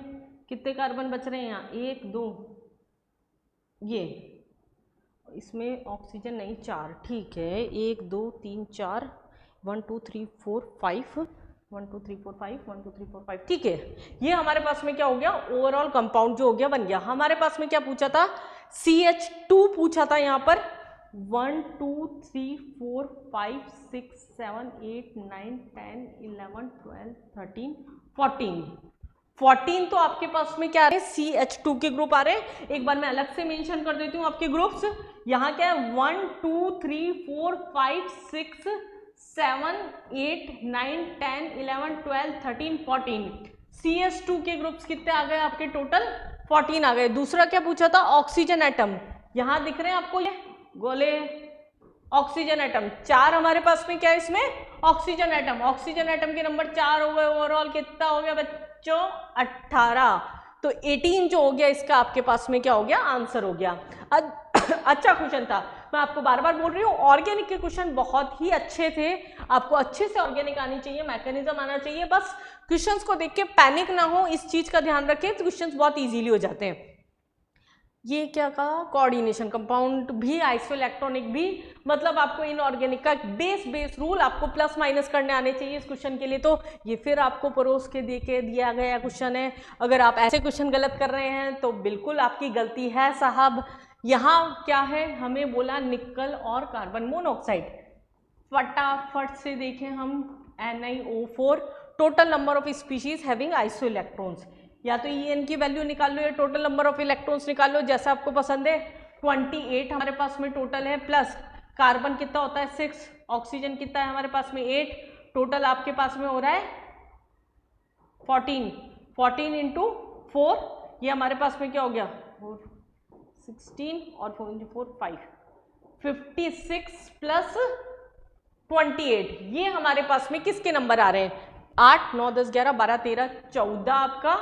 कितने कार्बन बच रहे हैं यहाँ, 1 2, ये, इसमें ऑक्सीजन नहीं 4, ठीक है, 1 2 3 4 1 2 3 4 5 1 2 3 4 5 1 2 3 4 5, ठीक है। ये हमारे पास में क्या हो गया, ओवरऑल कंपाउंड जो हो गया बन गया। हमारे पास में क्या पूछा था, CH2 पूछा था यहाँ पर। 1 2 3 4 5 6 7 8 9 10 11 12 13 14 तो आपके पास में क्या आ रहे हैं, CH2 के ग्रुप आ रहे हैं। एक बार मैं अलग से मेंशन कर देती हूँ आपके ग्रुप्स। यहाँ क्या है, 1 2 3 4 5 6 7 8 9 10 11 12 13 14, CH2 के ग्रुप्स कितने आ गए आपके, टोटल 14 आ गए। दूसरा क्या पूछा था, ऑक्सीजन एटम। यहाँ दिख रहे हैं आपको ये गोले, ऑक्सीजन एटम 4 हमारे पास में क्या है इसमें, ऑक्सीजन एटम। ऑक्सीजन एटम के नंबर 4 हो गए। ओवरऑल कितना हो गया बच्चों, 18। तो 18 जो हो गया इसका आपके पास में क्या हो गया, आंसर हो गया। अच्छा क्वेश्चन था, मैं आपको बार बार बोल रही हूँ, ऑर्गेनिक के क्वेश्चन बहुत ही अच्छे थे। आपको अच्छे से ऑर्गेनिक आनी चाहिए, मैकेनिज्म आना चाहिए। बस क्वेश्चंस को देख के पैनिक ना हो, इस चीज का ध्यान रखें, तो क्वेश्चंस बहुत इजीली हो जाते हैं। ये क्या कहा, कोऑर्डिनेशन, कंपाउंड भी, आइसोइलेक्ट्रॉनिक भी, मतलब आपको इनऑर्गेनिक का बेस रूल आपको प्लस माइनस करने आने चाहिए इस क्वेश्चन के लिए। तो ये फिर आपको परोस के दिया गया क्वेश्चन है। अगर आप ऐसे क्वेश्चन गलत कर रहे हैं तो बिल्कुल आपकी गलती है साहब। यहाँ क्या है, हमें बोला निकल और कार्बन मोनोऑक्साइड। फटाफट से देखें हम, NiO4, total number of species having isoelectrons. या तो En की वैल्यू निकाल लो या टोटल नंबर ऑफ इलेक्ट्रॉन्स निकाल लो, जैसा आपको पसंद है। 28 हमारे पास में टोटल है, प्लस कार्बन कितना होता है 6, ऑक्सीजन कितना है हमारे पास में 8, टोटल आपके पास में हो रहा है 14 इंटू 4, ये हमारे पास में क्या हो गया 16 और 4 इंटू 4 5, 56 प्लस 28, ये हमारे पास में किसके नंबर आ रहे हैं, 8 9 10 11 12 13 14 आपका,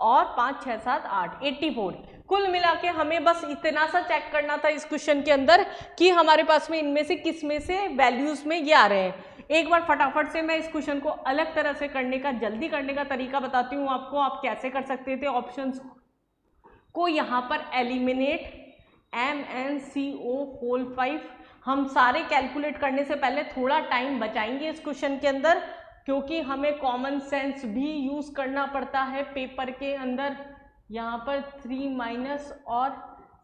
और 5 6 7 8 84। कुल मिला के हमें बस इतना सा चेक करना था इस क्वेश्चन के अंदर कि हमारे पास में इनमें से किस में से वैल्यूज में ये आ रहे हैं। एक बार फटाफट से मैं इस क्वेश्चन को अलग तरह से करने का, जल्दी करने का तरीका बताती हूँ आपको, आप कैसे कर सकते थे ऑप्शंस को यहाँ पर एलिमिनेट MnCO होल 5। हम सारे कैलकुलेट करने से पहले थोड़ा टाइम बचाएंगे इस क्वेश्चन के अंदर, क्योंकि हमें कॉमन सेंस भी यूज करना पड़ता है पेपर के अंदर। यहाँ पर 3 माइनस और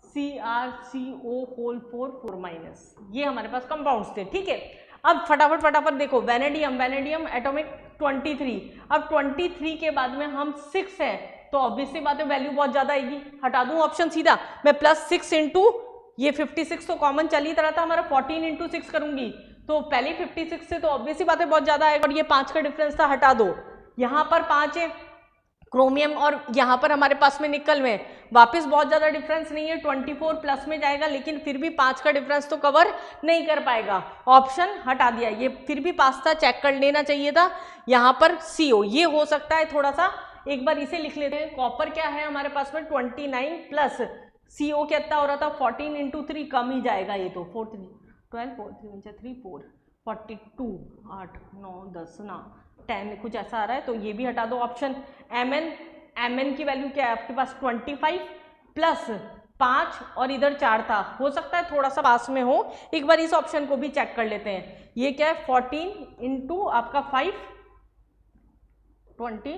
CrCO होल 4 माइनस, ये हमारे पास कंपाउंड्स थे, ठीक है। अब फटाफट देखो, वेनेडियम एटॉमिक 23, अब 23 के बाद में हम 6 है, तो ऑब्वियसली बात है वैल्यू बहुत ज्यादा आएगी। हटा दूं ऑप्शन सीधा, मैं +6 इंटू ये 56 तो कॉमन चल ही रहा था हमारा, 14 इंटू 6 करूंगी तो पहले 56 से तो ऑब्वियसली बात है बहुत ज्यादा आएगा, और ये 5 का डिफरेंस था, हटा दो। यहाँ पर 5 है क्रोमियम और यहाँ पर हमारे पास में निकल में, वापस बहुत ज्यादा डिफरेंस नहीं है, 24 प्लस में जाएगा, लेकिन फिर भी 5 का डिफरेंस तो कवर नहीं कर पाएगा, ऑप्शन हटा दिया। ये फिर भी पास था, चेक कर लेना चाहिए था। यहाँ पर CO, ये हो सकता है थोड़ा सा, एक बार इसे लिख लेते हैं। कॉपर क्या है हमारे पास में 29 प्लस CO कितना हो रहा था 14 इंटू 3, कम ही जाएगा ये तो 4 3 12 4 3 3 4 42 8 9 10 ना 10 कुछ ऐसा आ रहा है, तो ये भी हटा दो ऑप्शन। Mn की वैल्यू क्या है आपके पास 25 प्लस 5 और इधर 4 था, हो सकता है थोड़ा सा पास में हो, एक बार इस ऑप्शन को भी चेक कर लेते हैं। ये क्या है 14 इंटू आपका 5 20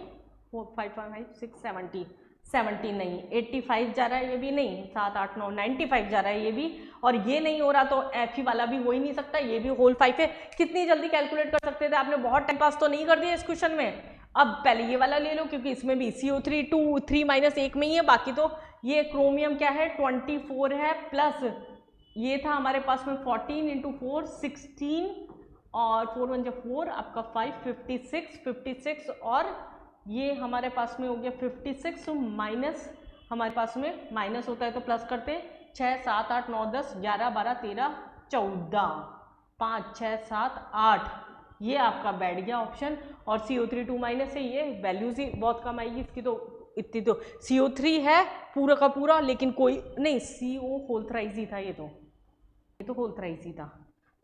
4 5 5 6 70 नहीं, 85 जा रहा है ये भी नहीं, 7 8 9 95 जा रहा है ये भी, और ये नहीं हो रहा तो Fe वाला भी हो ही नहीं सकता, ये भी होल 5 है। कितनी जल्दी कैलकुलेट कर सकते थे आपने, बहुत टाइम पास तो नहीं कर दिया इस क्वेश्चन में। अब पहले ये वाला ले लो, क्योंकि इसमें भी CO3 2 3 माइनस 1 में ही है, बाकी तो ये क्रोमियम क्या है 24 है, प्लस ये था हमारे पास में 14 इंटू 4 16 और 4 1 4 आपका 5 56 और ये हमारे पास में हो गया 56 माइनस, हमारे पास में माइनस होता है तो प्लस करते हैं, 6 7 8 9 10 11 12 13 14 5 6 7 8, ये आपका बैठ गया ऑप्शन। और CO3 2 माइनस है, ये वैल्यूज ही बहुत कम आएगी इसकी, तो इतनी तो CO3 है पूरा का पूरा, लेकिन कोई नहीं, CO होल थ्राइस ही था, ये तो होल थ्राइस ही था,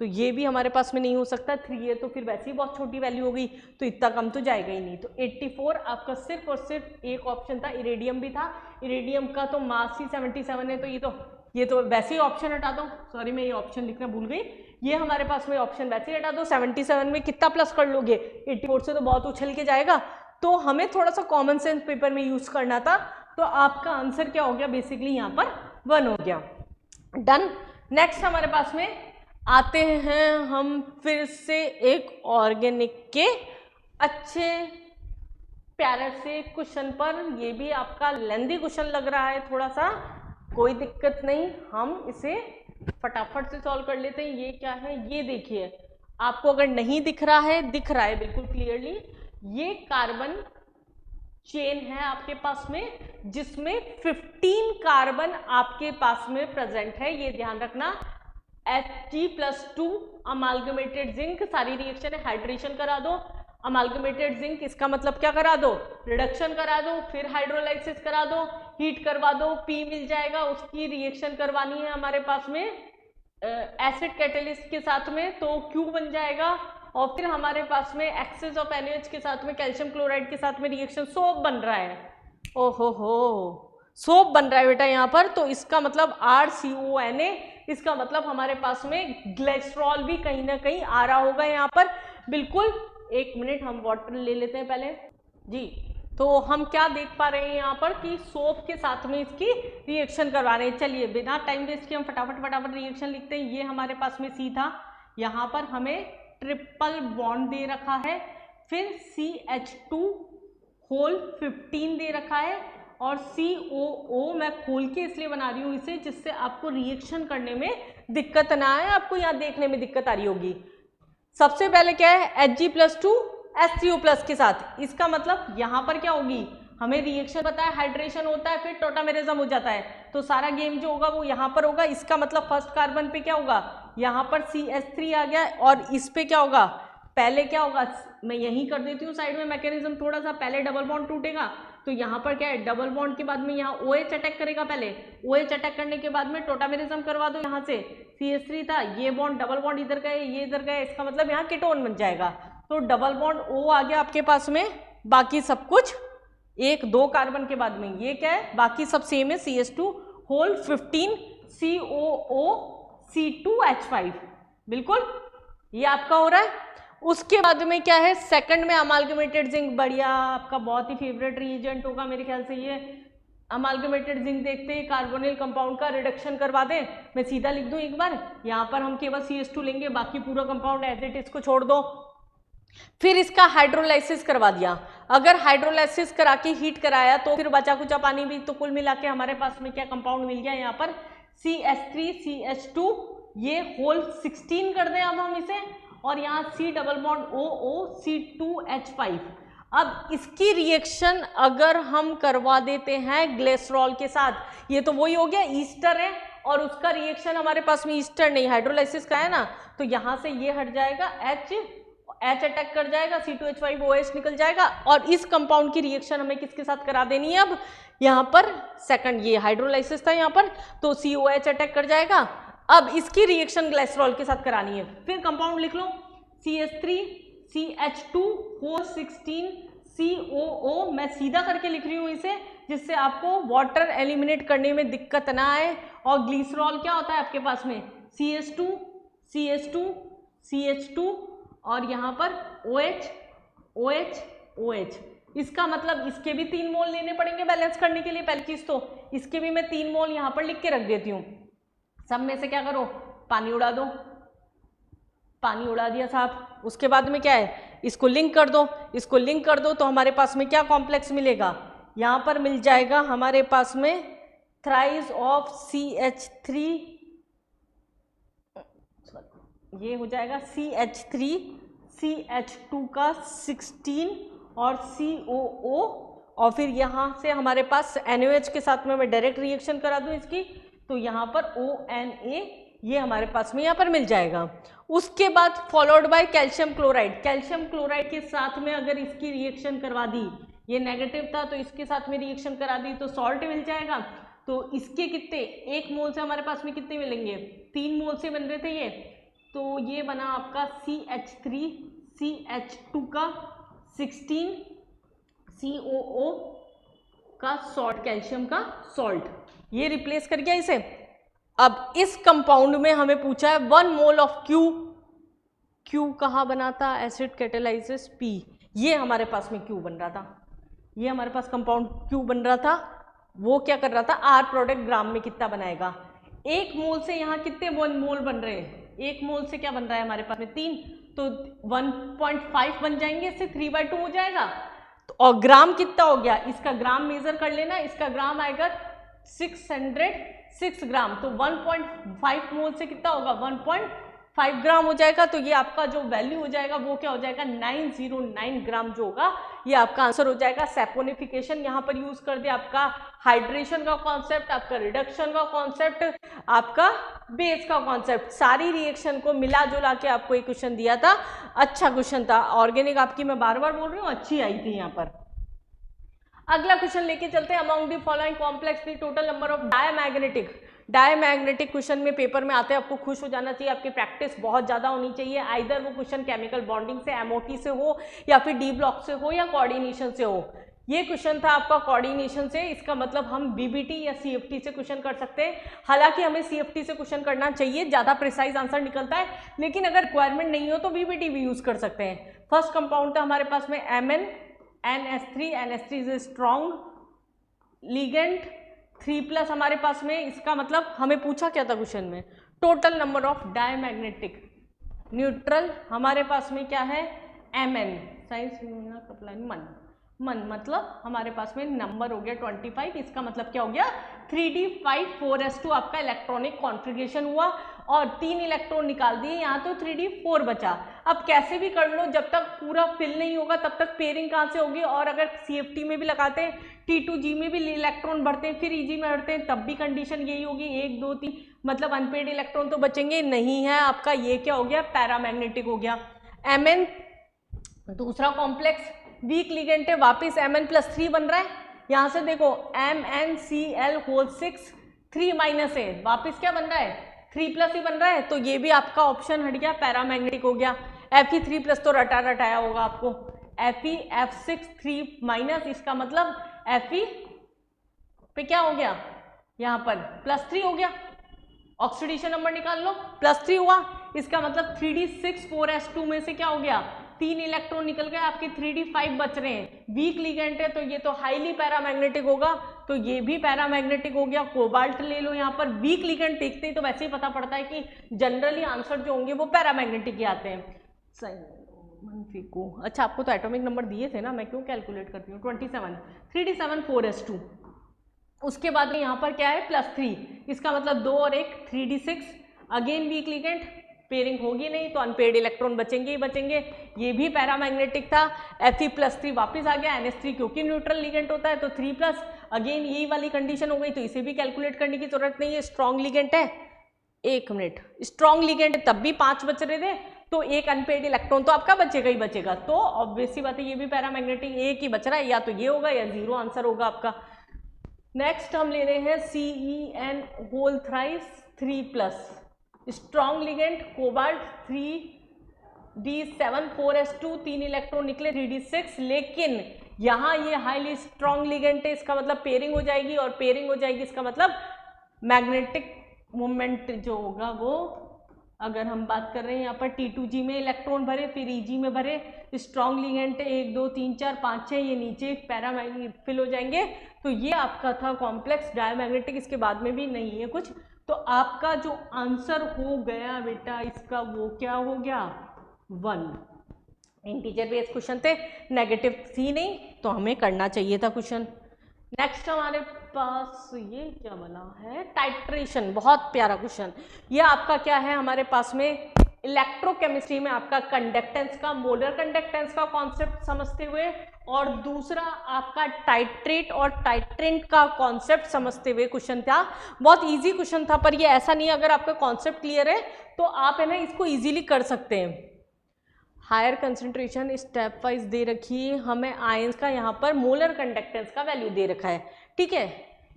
तो ये भी हमारे पास में नहीं हो सकता। 3 है तो फिर वैसे ही बहुत छोटी वैल्यू हो गई, तो इतना कम तो जाएगा ही नहीं। तो 84 आपका सिर्फ और सिर्फ एक ऑप्शन था, इरेडियम भी था, इरेडियम का तो मास ही 77 है, तो ये तो ये तो वैसे ही ऑप्शन हटा दो, सॉरी मैं ये ऑप्शन लिखना भूल गई, ये हमारे पास में ऑप्शन वैसे ही हटा दो। 77 में कितना प्लस कर लोगे, 84 से तो बहुत उछल के जाएगा, तो हमें थोड़ा सा कॉमन सेंस पेपर में यूज करना था। तो आपका आंसर क्या हो गया, बेसिकली यहाँ पर 1 हो गया। डन। नेक्स्ट हमारे पास में आते हैं हम फिर से एक ऑर्गेनिक के अच्छे प्यारे से क्वेश्चन पर। ये भी आपका लेंथी क्वेश्चन लग रहा है थोड़ा सा, कोई दिक्कत नहीं, हम इसे फटाफट से सॉल्व कर लेते हैं। ये क्या है, ये देखिए, आपको अगर नहीं दिख रहा है, दिख रहा है बिल्कुल क्लियरली, ये कार्बन चेन है आपके पास में, जिसमें 15 कार्बन आपके पास में प्रेजेंट है, ये ध्यान रखना। Hg+2 अमालगमेटेड जिंक, सारी रिएक्शन है, हाइड्रेशन करा दो, अमालगमेटेड जिंक इसका मतलब क्या करा दो, रिडक्शन करा दो, फिर हाइड्रोलाइसिस करा दो, हीट करवा दो, पी मिल जाएगा, उसकी रिएक्शन करवानी है हमारे पास में एसिड कैटेलिस्ट के साथ में, तो Q बन जाएगा। और फिर हमारे पास में एक्सेस ऑफ NaOH के साथ में कैल्शियम क्लोराइड के साथ में रिएक्शन सोप बन रहा है। ओहो हो, सोप बन रहा है बेटा यहाँ पर, तो इसका मतलब RCONA, इसका मतलब हमारे पास में ग्लिसरॉल भी कहीं ना कहीं आ रहा होगा यहाँ पर। बिल्कुल, एक मिनट हम वाटर ले लेते हैं पहले जी। तो हम क्या देख पा रहे हैं यहाँ पर कि सोप के साथ में इसकी रिएक्शन करवा रहे हैं। चलिए बिना टाइम वेस्ट किए हम फटाफट रिएक्शन लिखते हैं। ये हमारे पास में सी था, यहाँ पर हमें ट्रिपल बॉन्ड दे रखा है, फिर CH2 होल 15 दे रखा है, और COO मैं खोल के इसलिए बना रही हूँ इसे, जिससे आपको रिएक्शन करने में दिक्कत ना आए, आपको यहाँ देखने में दिक्कत आ रही होगी। सबसे पहले क्या है, Hg+2 H3O+ के साथ, इसका मतलब यहाँ पर क्या होगी, हमें रिएक्शन पता है, हाइड्रेशन होता है, फिर टोटामेरिज्म हो जाता है, तो सारा गेम जो होगा वो यहाँ पर होगा। इसका मतलब फर्स्ट कार्बन पे क्या होगा, यहाँ पर CH3 आ गया, और इस पे क्या होगा, पहले क्या होगा, मैं यहीं कर देती हूँ साइड में मैकेनिज्म थोड़ा सा, पहले डबल बॉन्ड टूटेगा, तो यहाँ पर क्या है, डबल बॉन्ड के बाद में यहाँ OH अटैक करेगा, पहले OH अटैक करने के बाद में टोटामेरिज्म करवा दो, यहाँ से CH3 था, ये बॉन्ड डबल बॉन्ड इधर गए, ये इधर गए, इसका मतलब यहाँ कीटोन बन जाएगा, तो डबल बॉन्ड O आ गया आपके पास में। बाकी सब कुछ एक दो कार्बन के बाद में ये क्या है, बाकी सब सेम है, CH2 होल 15 COO C2H5, बिल्कुल ये आपका हो रहा है। उसके बाद में क्या है, सेकंड में अमालगमेटेड जिंक, बढ़िया, आपका बहुत ही फेवरेट रिएजेंट होगा मेरे ख्याल से ये अमालगमेटेड जिंक। देखते हैं कार्बोनिल कंपाउंड का रिडक्शन करवा दें, मैं सीधा लिख दूं एक बार, यहाँ पर हम केवल CH2 लेंगे, बाकी पूरा कंपाउंड एज इट इज को छोड़ दो। फिर इसका हाइड्रोलाइसिस करवा दिया, अगर हाइड्रोलाइसिस करा के हीट कराया तो फिर बचा कुचा पानी भी, तो कुल मिला के हमारे पास में क्या कंपाउंड मिल गया यहाँ पर, CH3CH2, ये होल 16 कर दें अब हम इसे, और यहाँ C double bond OO C2H5। अब इसकी रिएक्शन अगर हम करवा देते हैं ग्लिसरॉल के साथ, ये तो वही हो गया, ईस्टर है, और उसका रिएक्शन हमारे पास में ईस्टर नहीं, हाइड्रोलाइसिस का है ना, तो यहाँ से ये हट जाएगा, H अटैक कर जाएगा, C2H5 OH निकल जाएगा, और इस कंपाउंड की रिएक्शन हमें किसके साथ करा देनी है अब, यहाँ पर सेकंड, ये हाइड्रोलाइसिस था यहाँ पर, तो COH अटैक कर जाएगा। अब इसकी रिएक्शन ग्लिसरॉल के साथ करानी है, फिर कंपाउंड लिख लो, CH3 CH2 होल 16 COO, मैं सीधा करके लिख रही हूँ इसे, जिससे आपको वाटर एलिमिनेट करने में दिक्कत ना आए। और ग्लिसरॉल क्या होता है आपके पास में, CH2 CH2 CH2, और यहाँ पर OH OH OH, इसका मतलब इसके भी 3 मोल लेने पड़ेंगे बैलेंस करने के लिए। पहली चीज तो इसके भी मैं 3 मोल यहाँ पर लिख के रख देती हूँ। सब में से क्या करो, पानी उड़ा दो, पानी उड़ा दिया साहब। उसके बाद में क्या है, इसको लिंक कर दो, इसको लिंक कर दो, तो हमारे पास में क्या कॉम्प्लेक्स मिलेगा, यहाँ पर मिल जाएगा हमारे पास में थ्राइस ऑफ CH3, ये हो जाएगा CH3 CH2 का 16 और COO, और फिर यहाँ से हमारे पास NaOH के साथ में मैं डायरेक्ट रिएक्शन करा दूँ इसकी, तो यहाँ पर ONA ये हमारे पास में यहाँ पर मिल जाएगा। उसके बाद followed by calcium chloride, calcium chloride के साथ में अगर इसकी रिएक्शन करवा दी, ये नेगेटिव था तो इसके साथ में रिएक्शन करा दी तो सॉल्ट मिल जाएगा। तो इसके कितने, 1 मोल से हमारे पास में कितने मिलेंगे, 3 मोल से बन रहे थे ये, तो ये बना आपका CH3 CH2 का 16 COO का सॉल्ट, कैल्शियम का सॉल्ट, ये रिप्लेस कर गया इसे। अब इस कंपाउंड में हमें पूछा है 1 मोल ऑफ क्यू, क्यू कहाँ बना था, एसिड कैटेलाइसिस पी, ये हमारे पास में क्यू बन रहा था, ये हमारे पास कंपाउंड क्यू बन रहा था, वो क्या कर रहा था, आर प्रोडक्ट ग्राम में कितना बनाएगा, 1 मोल से यहाँ कितने 1 मोल बन रहे हैं, 1 मोल से क्या बन रहा है हमारे पास में 3, तो 1.5 बन जाएंगे, इससे 3/2 हो जाएगा। तो और ग्राम कितना हो गया, इसका ग्राम मेजर कर लेना, इसका ग्राम आएगा 606 ग्राम, तो 1.5 मोल से कितना होगा 1.5 ग्राम हो जाएगा। तो ये आपका जो वैल्यू हो जाएगा वो क्या हो जाएगा 909 ग्राम जो होगा ये आपका आंसर हो जाएगा। सैपोनिफिकेशन यहाँ पर यूज कर दिया, आपका हाइड्रेशन का कॉन्सेप्ट, आपका रिडक्शन का कॉन्सेप्ट, आपका बेस का कॉन्सेप्ट, सारी रिएक्शन को मिला जुला के आपको एक क्वेश्चन दिया था, अच्छा क्वेश्चन था। ऑर्गेनिक आपकी मैं बार बार बोल रही हूँ अच्छी आई थी यहाँ पर। अगला क्वेश्चन लेके चलते हैं, among the following complex the total number of diamagnetic question में पेपर में आते हैं, आपको खुश हो जाना चाहिए, आपकी प्रैक्टिस बहुत ज्यादा होनी चाहिए। आइदर वो क्वेश्चन केमिकल बॉन्डिंग से, एमओटी से हो, या फिर डी ब्लॉक से हो, या कोऑर्डिनेशन से हो। ये क्वेश्चन था आपका कोऑर्डिनेशन से, इसका मतलब हम बीबीटी या सीएफटी से क्वेश्चन कर सकते हैं। हालांकि हमें सीएफटी से क्वेश्चन करना चाहिए, ज्यादा प्रिसाइज आंसर निकलता है, लेकिन अगर रिक्वायरमेंट नहीं हो तो बीबीटी भी यूज कर सकते हैं। फर्स्ट कंपाउंड था हमारे पास में NH3 is a strong ligand, 3+ हमारे पास में, इसका मतलब हमें पूछा क्या था क्वेश्चन में, total number of diamagnetic neutral हमारे पास में क्या है Mn, साइंस मन मतलब हमारे पास में नंबर हो गया 25, इसका मतलब क्या हो गया 3d5 4s2 आपका इलेक्ट्रॉनिक कॉन्फ़िगरेशन हुआ, और 3 इलेक्ट्रॉन निकाल दिए, यहाँ तो 3d4 बचा। अब कैसे भी कर लो, जब तक पूरा फिल नहीं होगा तब तक पेयरिंग कहाँ से होगी, और अगर CFT में भी लगाते हैं, T2G में भी इलेक्ट्रॉन बढ़ते हैं, फिर EG में बढ़ते हैं, तब भी कंडीशन यही होगी 1 2 3, मतलब अनपेड इलेक्ट्रॉन तो बचेंगे नहीं है आपका, ये क्या हो गया पैरामैग्नेटिक हो गया। Mn दूसरा कॉम्प्लेक्स वीक लिगेंड है, वापिस Mn+3 बन रहा है, यहाँ से देखो MnCl6 3- है, वापिस क्या बन रहा है 3+ ही बन रहा है, तो ये भी आपका ऑप्शन हट गया, पैरामैग्नेटिक हो गया। Fe3+ तो रटाया होगा आपको, Fe(F6) 3-, इसका मतलब Fe पे क्या हो गया यहाँ पर +3 हो गया, ऑक्सीडेशन नंबर निकाल लो, +3 हुआ, इसका मतलब 3d6 4s2 में से क्या हो गया 3 इलेक्ट्रॉन निकल गए, आपके 3d5 बच रहे हैं। वीक लिगेंड है तो ये तो हाईली पैरामैग्नेटिक होगा, तो ये भी पैरामैग्नेटिक हो गया। कोबाल्ट ले लो, यहाँ पर वीक लिगेंड देखते ही तो वैसे ही पता पड़ता है कि जनरली आंसर जो होंगे वो पैरामैग्नेटिक ही आते हैं। अच्छा आपको तो एटॉमिक नंबर दिए थे ना, मैं क्यों कैलकुलेट करती हूँ 27, 3d7 4s2, उसके बाद यहाँ पर क्या है +3, इसका मतलब 2 और 1 3d6, again week ligand, pairing होगी नहीं तो अनपेड इलेक्ट्रॉन बचेंगे ही बचेंगे, ये भी पैरामैग्नेटिक था। Fe+3 वापस आ गया, NH3 क्योंकि न्यूट्रल लिगेंड होता है तो 3+, अगेन यही वाली कंडीशन हो गई, तो इसे भी कैलकुलेट करने की जरूरत नहीं है, स्ट्रॉन्ग लिगेंड है। 1 मिनट, स्ट्रॉन्ग लिगेंड तब भी 5 बच रहे थे, तो एक अनपेड इलेक्ट्रॉन तो आपका बचेगा ही बचेगा, तो ऑब्वियस सी बात है ये भी पैरामैग्नेटिक, एक ही बच रहा है, या तो ये होगा या 0 आंसर होगा आपका। नेक्स्ट हम ले रहे हैं CeN3+, strong ligand, cobalt 3d7 4s2, 3 electron निकले 3d6, लेकिन यहाँ ये हाईली स्ट्रॉन्ग लिगेंड है, इसका मतलब पेयरिंग हो जाएगी, और पेयरिंग हो जाएगी इसका मतलब मैग्नेटिक मोमेंट जो होगा वो, अगर हम बात कर रहे हैं यहाँ पर T2G में इलेक्ट्रॉन भरे, फिर EG में भरे, स्ट्रॉन्ग लिगेंड 1 2 3 4 5 6, ये नीचे पैरामैग्नेटिक फिल हो जाएंगे, तो ये आपका था कॉम्प्लेक्स डायमैग्नेटिक, इसके बाद में भी नहीं है कुछ, तो आपका जो आंसर हो गया बेटा इसका वो क्या हो गया 1। इंटीजर बेस्ड क्वेश्चन थे, नेगेटिव थी नहीं, तो हमें करना चाहिए था क्वेश्चन। नेक्स्ट हमारे पास ये क्या बना है, टाइट्रेशन, बहुत प्यारा क्वेश्चन। ये आपका क्या है हमारे पास में इलेक्ट्रोकेमिस्ट्री में आपका कंडक्टेंस का, मोलर कंडक्टेंस का कॉन्सेप्ट समझते हुए, और दूसरा आपका टाइट्रेट और टाइट्रेंट का कॉन्सेप्ट समझते हुए क्वेश्चन था। बहुत इजी क्वेश्चन था, पर ये ऐसा नहीं, अगर आपका कॉन्सेप्ट क्लियर है तो आप है ना इसको इजीली कर सकते हैं। हायर कंसंट्रेशन स्टेप वाइज दे रखी है हमें, आयंस का यहाँ पर मोलर कंडक्टेंस का वैल्यू दे रखा है, ठीक है।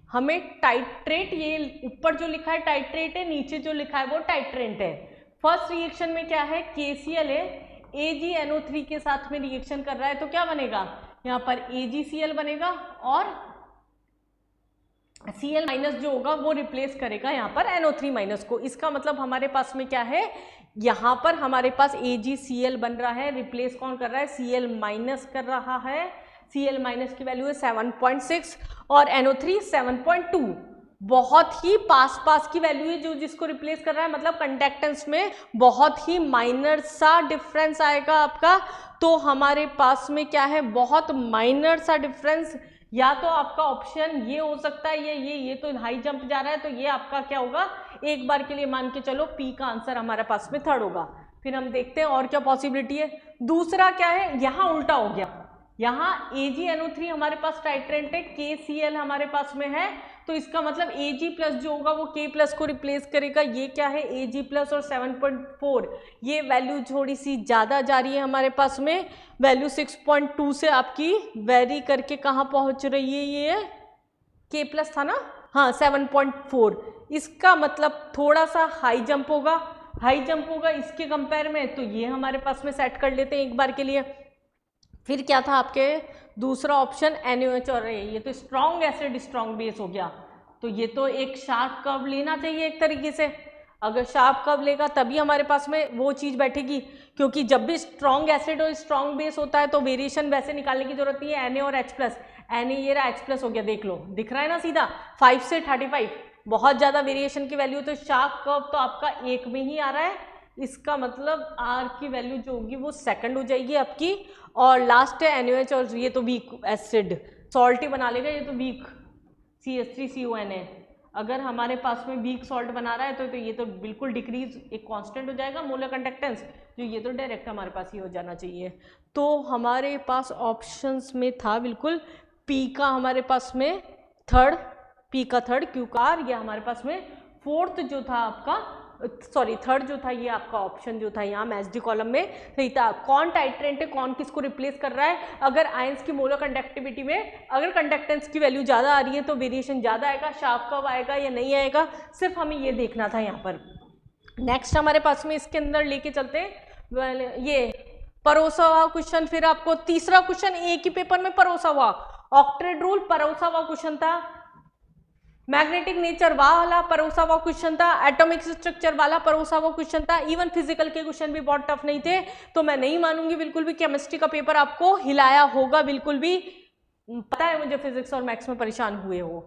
हमें टाइट्रेट, ये ऊपर जो लिखा है टाइट्रेट है, नीचे जो लिखा है वो टाइट्रेंट है। फर्स्ट रिएक्शन में क्या है KCl है, AgNO3 के साथ में रिएक्शन कर रहा है, तो क्या बनेगा यहाँ पर AgCl बनेगा, और Cl माइनस जो होगा वो रिप्लेस करेगा यहाँ पर NO3 माइनस को। इसका मतलब हमारे पास में क्या है, यहाँ पर हमारे पास AgCl बन रहा है, रिप्लेस कौन कर रहा है, Cl माइनस कर रहा है। Cl माइनस की वैल्यू है 7.6 और NO3 7.2, बहुत ही पास की वैल्यू है जो जिसको रिप्लेस कर रहा है, मतलब कंडक्टेंस में बहुत ही माइनर सा डिफरेंस आएगा आपका। तो हमारे पास में क्या है, बहुत माइनर सा डिफरेंस। या तो आपका ऑप्शन ये हो सकता है, ये तो हाई जंप जा रहा है, तो ये आपका क्या होगा, एक बार के लिए मान के चलो पी का आंसर हमारे पास में थर्ड होगा। फिर हम देखते हैं और क्या पॉसिबिलिटी है। दूसरा क्या है, यहाँ उल्टा हो गया, यहाँ AgNO3 हमारे पास टाइट्रेंट है, KCl हमारे पास में है, तो इसका मतलब Ag प्लस जो होगा वो K प्लस को रिप्लेस करेगा। ये क्या है, Ag प्लस और 7.4, ये वैल्यू थोड़ी सी ज़्यादा जा रही है हमारे पास में, वैल्यू 6.2 से आपकी वेरी करके कहाँ पहुँच रही है, ये K प्लस था ना, हाँ 7.4। इसका मतलब थोड़ा सा हाई जंप होगा इसके कंपेयर में, तो ये हमारे पास में सेट कर लेते हैं एक बार के लिए। फिर क्या था आपके दूसरा ऑप्शन NaOH, और ये तो स्ट्रॉन्ग एसिड स्ट्रॉन्ग बेस हो गया, तो ये तो एक शार्प कर्व लेना चाहिए एक तरीके से। अगर शार्प कर्व लेगा तभी हमारे पास में वो चीज़ बैठेगी, क्योंकि जब भी स्ट्रॉन्ग एसिड और स्ट्रॉन्ग बेस होता है तो वेरिएशन वैसे निकालने की जरूरत नहीं है, Na और H प्लस, Na ये रहा H प्लस हो गया, देख लो दिख रहा है ना सीधा, 5 से 35, बहुत ज़्यादा वेरिएशन की वैल्यू, तो शार्प कर्व तो आपका एक में ही आ रहा है। इसका मतलब R की वैल्यू जो होगी वो सेकंड हो जाएगी आपकी। और लास्ट है NaOH, और ये तो वीक एसिड सॉल्ट ही बना लेगा, ये तो वीक CH3CONA। अगर हमारे पास में वीक सॉल्ट बना रहा है तो ये तो बिल्कुल डिक्रीज एक कांस्टेंट हो जाएगा मोलर कंडक्टेंस, जो ये तो डायरेक्ट हमारे पास ही हो जाना चाहिए। तो हमारे पास ऑप्शंस में था बिल्कुल P का हमारे पास में थर्ड, P का थर्ड, Q का R, या हमारे पास में फोर्थ जो था आपका, सॉरी थर्ड जो था ये आपका ऑप्शन जो था यहाँ मैचडी कॉलम में सही था। कौन टाइट्रेंट है, कौन किसको रिप्लेस कर रहा है, अगर आयंस की मोलर कंडक्टिविटी में अगर कंडक्टेंस की वैल्यू ज़्यादा आ रही है तो वेरिएशन ज़्यादा आएगा, शार्प कब आएगा या नहीं आएगा, सिर्फ हमें ये देखना था यहाँ पर। नेक्स्ट हमारे पास में इसके अंदर लेके चलते हैं ये परोसा हुआ क्वेश्चन। फिर आपको तीसरा क्वेश्चन एक ही पेपर में परोसा हुआ, ऑक्टेट रूल परोसा हुआ क्वेश्चन था, मैग्नेटिक नेचर वाला परोसा हुआ क्वेश्चन था, एटॉमिक स्ट्रक्चर वाला परोसा हुआ क्वेश्चन था। इवन फिजिकल के क्वेश्चन भी बहुत टफ नहीं थे, तो मैं नहीं मानूंगी बिल्कुल भी केमिस्ट्री का पेपर आपको हिलाया होगा, बिल्कुल भी पता है मुझे फिजिक्स और मैथ्स में परेशान हुए हो।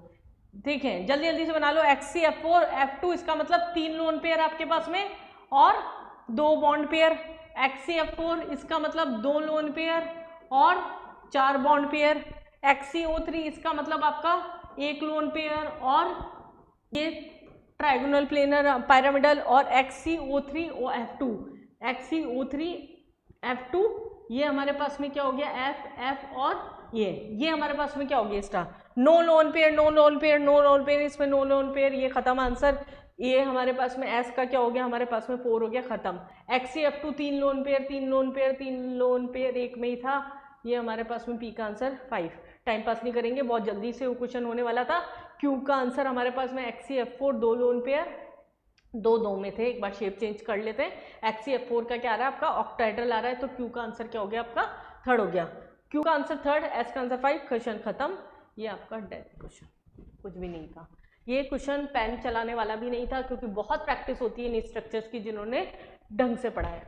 ठीक है, जल्दी जल्दी से बना लो। XCF4 F2, इसका मतलब 3 लोन पेयर आपके पास में और 2 बॉन्ड पेयर। XCF4 इसका मतलब 2 लोन पेयर और 4 बॉन्ड पेयर। XCO3 इसका मतलब आपका 1 लोन पेयर और ये ट्राइगोनल प्लेनर पिरामिडल। और XCO3OF2, XCO3F2 ये हमारे पास में क्या हो गया, F और ये हमारे पास में क्या हो गया, star. No lone pair, no lone pair, no lone pair, इसमें नो लोन पेयर, ये खत्म आंसर। ये हमारे पास में S का क्या हो गया, हमारे पास में 4 हो गया, खत्म। XCF2 3 lone pair, 3 lone pair, 3 lone pair, एक में ही था। ये हमारे पास में P का आंसर 5। टाइम पास नहीं करेंगे, बहुत जल्दी से वो क्वेश्चन होने वाला था। Q का आंसर हमारे पास में XCF4 2 लोन पेयर, 2 में थे, एक बार शेप चेंज कर लेते हैं। XCF4 का क्या आ रहा है आपका, ऑक्टाहेड्रल आ रहा है, तो Q का आंसर क्या हो गया आपका, थर्ड हो गया। Q का आंसर थर्ड, S का आंसर 5, क्वेश्चन खत्म। ये आपका डेथ क्वेश्चन, कुछ भी नहीं था। ये क्वेश्चन पेन चलाने वाला भी नहीं था, क्योंकि बहुत प्रैक्टिस होती है इन स्ट्रक्चर्स की जिन्होंने ढंग से पढ़ा है।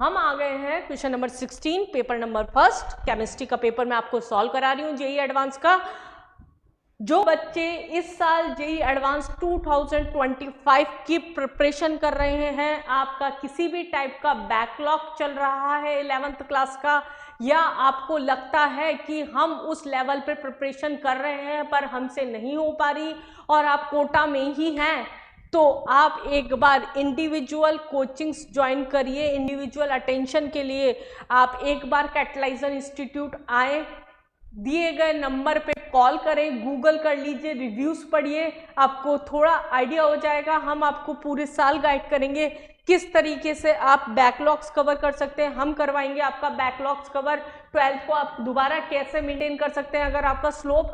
हम आ गए हैं question number 16, paper number first, chemistry का पेपर मैं आपको सॉल्व करा रही हूँ जेईई एडवांस का। जो बच्चे इस साल जेईई एडवांस 2025 की प्रिपरेशन कर रहे हैं, आपका किसी भी टाइप का बैकलॉग चल रहा है 11th क्लास का, या आपको लगता है कि हम उस लेवल पे प्रिपरेशन कर रहे हैं पर हमसे नहीं हो पा रही और आप कोटा में ही हैं, तो आप एक बार इंडिविजुअल कोचिंग्स ज्वाइन करिए। इंडिविजुअल अटेंशन के लिए आप एक बार कैटलाइजर इंस्टीट्यूट आए, दिए गए नंबर पे कॉल करें, गूगल कर लीजिए, रिव्यूज पढ़िए, आपको थोड़ा आइडिया हो जाएगा। हम आपको पूरे साल गाइड करेंगे किस तरीके से आप बैकलॉग्स कवर कर सकते हैं। हम करवाएंगे आपका बैकलॉग्स कवर। 12th को आप दोबारा कैसे मेंटेन कर सकते हैं अगर आपका स्लोप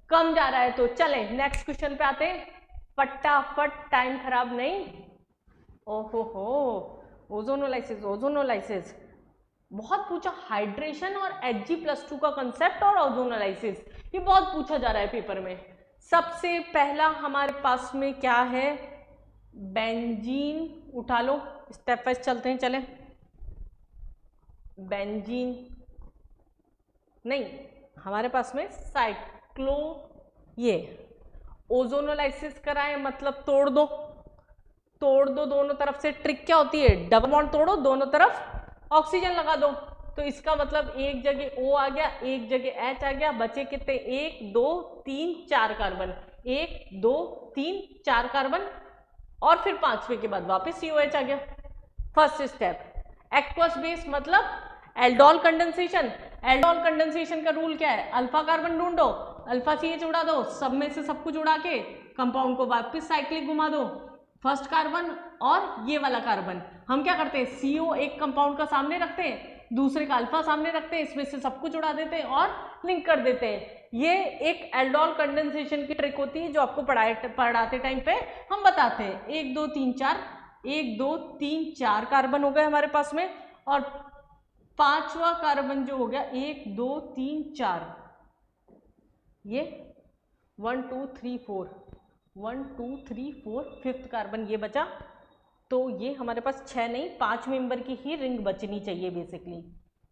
कम जा रहा है तो। चलें नेक्स्ट क्वेश्चन पे आते हैं, फटाफट, टाइम खराब नहीं। ओहो हो, ओजोनोलाइसिस बहुत पूछा, हाइड्रेशन और Hg+2 का कंसेप्ट और ओजोनोलाइसिस, ये बहुत पूछा जा रहा है पेपर में। सबसे पहला हमारे पास में क्या है, बेंजीन। उठा लो, स्टेप वाइज चलते हैं, चलें। बेंजीन नहीं, हमारे पास में साइक्लो, ये ओजोनोलाइसिस कराएं मतलब तोड़ दो, तोड़ दो दोनों तरफ से। ट्रिक क्या होती है, डबल बॉन्ड तोड़ो, दोनों तरफ ऑक्सीजन लगा दो, तो इसका मतलब एक जगह O आ गया, एक जगह H आ गया, बचे कितने, 1 2 3 4 कार्बन, 1 2 3 4 कार्बन, और फिर पांचवे के बाद वापस COH आ गया। First step. एक्वस बेस मतलब एल्डोल कंडेंसेशन। एल्डोल कंडेंसेशन का रूल क्या है, अल्फा कार्बन ढूंढो, अल्फा CH उड़ा दो, सब में से सब कुछ उड़ा के कंपाउंड को वापस साइक्लिक घुमा दो, फर्स्ट कार्बन और ये वाला कार्बन। हम क्या करते हैं, CO एक कंपाउंड का सामने रखते हैं, दूसरे का अल्फा सामने रखते हैं, इसमें से सब कुछ उड़ा देते हैं और लिंक कर देते हैं। ये एक एल्डोल कंडेंसेशन की ट्रिक होती है जो आपको पढ़ाते टाइम पे हम बताते हैं। 1 2 3 4, 1 2 3 4 कार्बन हो गए हमारे पास में, और पांचवा कार्बन जो हो गया 1 2 3 4, ये 1 2 3 4, 1 2 3 4, फिफ्थ कार्बन ये बचा। तो ये हमारे पास 6 नहीं 5 मेंबर की ही रिंग बचनी चाहिए बेसिकली।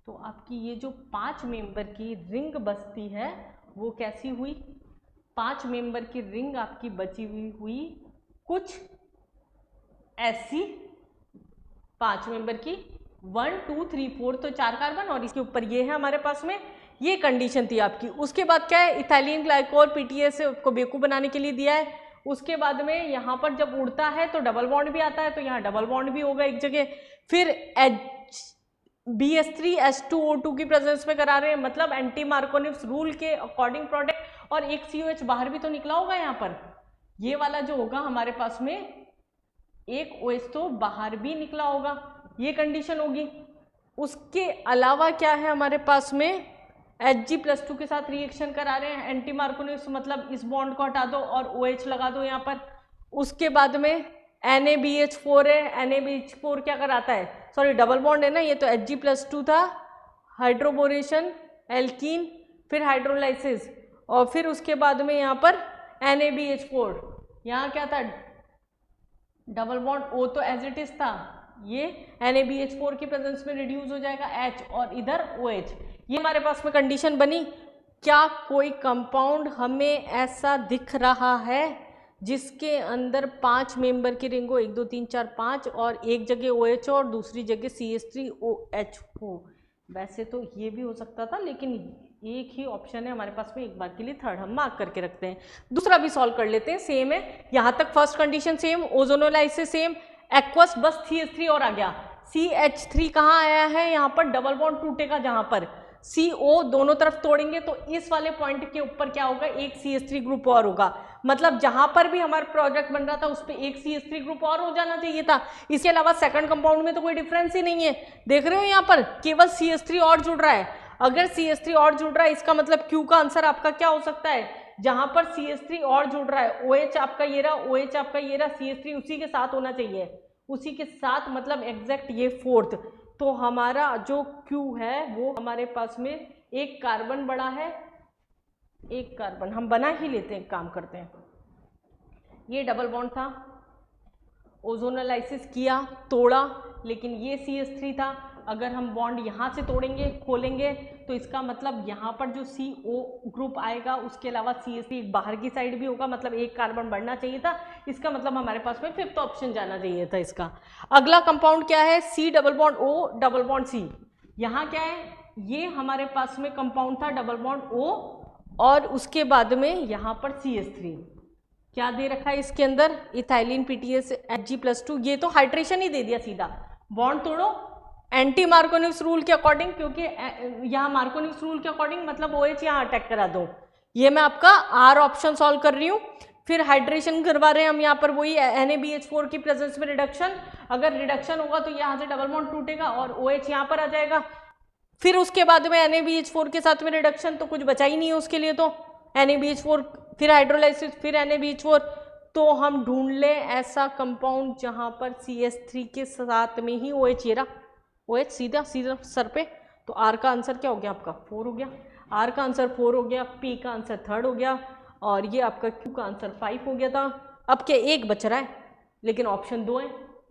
तो आपकी ये जो 5 मेंबर की रिंग बचती है वो कैसी हुई, 5 मेंबर की रिंग आपकी बची हुई कुछ ऐसी, 5 मेंबर की 1 2 3 4, तो 4 कार्बन और इसके ऊपर ये है हमारे पास में। ये कंडीशन थी आपकी। उसके बाद क्या है, इथाइलिन ग्लाइकोल PTS को बेवकूफ़ बनाने के लिए दिया है। उसके बाद में यहाँ पर जब उड़ता है तो डबल बॉन्ड भी आता है, तो यहाँ डबल बॉन्ड भी होगा एक जगह। फिर BH3H2O2 की प्रेजेंस में करा रहे हैं, मतलब एंटी मार्कोनिव्स रूल के अकॉर्डिंग प्रोडक्ट, और एक COH बाहर भी तो निकला होगा यहाँ पर। ये वाला जो होगा हमारे पास में एक OH तो बाहर भी निकला होगा, ये कंडीशन होगी। उसके अलावा क्या है हमारे पास में, Hg+2 के साथ रिएक्शन करा रहे हैं, एंटी मार्कोनिव्स मतलब इस बॉन्ड को हटा दो और OH लगा दो यहाँ पर। उसके बाद में NaBH4 है, NaBH4 क्या कराता है, सॉरी डबल बॉन्ड है ना ये, तो Hg+2 था, हाइड्रोबोरेशन एल्कीन, फिर हाइड्रोलाइसिस, और फिर उसके बाद में यहाँ पर NaBH4, यहाँ क्या था डबल बॉन्ड, O तो एज इट इज था, ये NaBH4 की प्रेजेंस में रिड्यूस हो जाएगा H, और इधर OH। ये हमारे पास में कंडीशन बनी। क्या कोई कंपाउंड हमें ऐसा दिख रहा है जिसके अंदर 5 मेंबर की रिंग हो, 1 2 3 4 5, और एक जगह OH और दूसरी जगह CH3OH हो? वैसे तो ये भी हो सकता था, लेकिन एक ही ऑप्शन है हमारे पास में, एक बार के लिए थर्ड हम मार्क करके रखते हैं। दूसरा भी सॉल्व कर लेते हैं, सेम है यहाँ तक, first condition same, ozonolysis same, aqueous बस CH3 और आ गया। CH3 कहाँ आया है, यहाँ पर डबल बॉन्ड टूटेगा, जहाँ पर CO दोनों तरफ तोड़ेंगे तो इस वाले पॉइंट के ऊपर क्या होगा, एक CH3 ग्रुप और होगा, मतलब जहां पर भी हमारा प्रोजेक्ट बन रहा था उस पर एक CH3 ग्रुप और हो जाना चाहिए था। इसके अलावा सेकंड कंपाउंड में तो कोई डिफरेंस ही नहीं है, देख रहे हो यहाँ पर केवल CH3 और जुड़ रहा है। अगर CH3 और जुड़ रहा है इसका मतलब Q का आंसर आपका क्या हो सकता है, जहां पर CH3 और जुड़ रहा है, OH आपका ये रहा, OH आपका ये रहा, CH3 उसी के साथ होना चाहिए, उसी के साथ, मतलब एग्जैक्ट ये फोर्थ। तो हमारा जो Q है वो हमारे पास में एक कार्बन बड़ा है, एक कार्बन हम बना ही लेते हैं, काम करते हैं। ये डबल बॉन्ड था, ओजोनोलाइसिस किया, तोड़ा, लेकिन ये CH3 था। अगर हम बॉन्ड यहाँ से तोड़ेंगे, खोलेंगे, तो इसका मतलब यहाँ पर जो CO ग्रुप आएगा उसके अलावा CH3 बाहर की साइड भी होगा, मतलब एक कार्बन बढ़ना चाहिए था। इसका मतलब हमारे पास में फिफ्थ ऑप्शन जाना चाहिए था इसका। अगला कंपाउंड क्या है, C double bond O double bond C। यहाँ क्या है, ये हमारे पास में कंपाउंड था डबल बॉन्ड O, और उसके बाद में यहाँ पर CH3 क्या दे रखा है इसके अंदर, इथाइलिन PTS Hg+2, ये तो हाइड्रेशन ही दे दिया सीधा। बॉन्ड तोड़ो एंटी मार्कोनिव्स रूल के अकॉर्डिंग, क्योंकि यहाँ मार्कोनिव्स रूल के अकॉर्डिंग मतलब OH यहाँ अटैक करा दो। ये मैं आपका R ऑप्शन सॉल्व कर रही हूँ। फिर हाइड्रेशन करवा रहे हैं हम यहाँ पर, वही NaBH4 की प्रेजेंस में रिडक्शन। अगर रिडक्शन होगा तो यहाँ से डबल बॉन्ड टूटेगा और OH यहाँ पर आ जाएगा। फिर उसके बाद में NaBH4 के साथ में रिडक्शन, तो कुछ बचा ही नहीं है उसके लिए, तो NaBH4, फिर हाइड्रोलाइसिस, फिर NaBH4। तो हम ढूंढ लें ऐसा कंपाउंड जहां पर CH3 के साथ में ही OH, ये रहा OH सीधा सीधा सर पे। तो R का आंसर क्या हो गया आपका, 4 हो गया। R का आंसर 4 हो गया, P का आंसर 3rd हो गया। और ये आपका क्यू का आंसर 5 हो गया था। अब क्या एक बच रहा है, लेकिन ऑप्शन 2 है।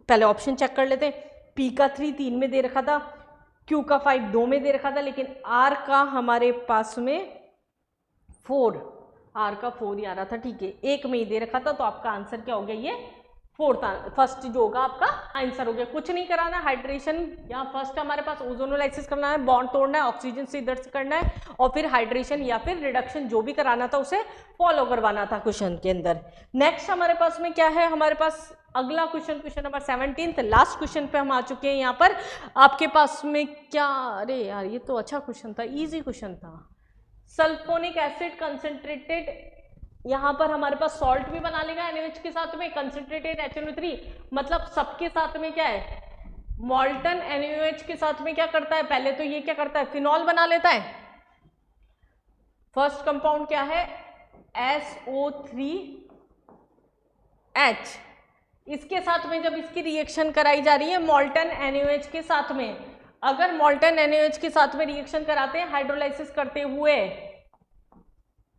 पहले ऑप्शन चेक कर लेते हैं। पी का 3 3 में दे रखा था, क्यू का 5 2 में दे रखा था, लेकिन आर का हमारे पास में 4, आर का 4 ही आ रहा था, ठीक है, एक में ही दे रखा था। तो आपका आंसर क्या हो गया, ये फर्स्ट जो होगा आपका आंसर हो गया। कुछ नहीं कराना, हाइड्रेशन या फर्स्ट हमारे पास ओजोनोलाइसिस करना है, बॉन्ड तोड़ना है, ऑक्सीजन से इधर से करना है, और फिर हाइड्रेशन या फिर रिडक्शन जो भी कराना था उसे फॉलो करवाना था क्वेश्चन के अंदर। नेक्स्ट हमारे पास में क्या है, हमारे पास अगला क्वेश्चन नंबर 17, लास्ट क्वेश्चन पे हम आ चुके हैं। यहाँ पर आपके पास में क्या, अरे यार ये तो अच्छा क्वेश्चन था, इजी क्वेश्चन था। सल्फोनिक एसिड कंसेंट्रेटेड, यहाँ पर हमारे पास सॉल्ट भी बना लेगा NaOH के साथ में, कंसेंट्रेटेड HNO3, मतलब सबके साथ में क्या है, मॉल्टन NaOH के साथ में क्या करता है, पहले तो ये क्या करता है, फिनॉल बना लेता है। फर्स्ट कंपाउंड क्या है, SO3H। इसके साथ में जब इसकी रिएक्शन कराई जा रही है मॉल्टन NaOH के साथ में, अगर मॉल्टन NaOH के साथ में रिएक्शन कराते हैं हाइड्रोलाइसिस करते हुए,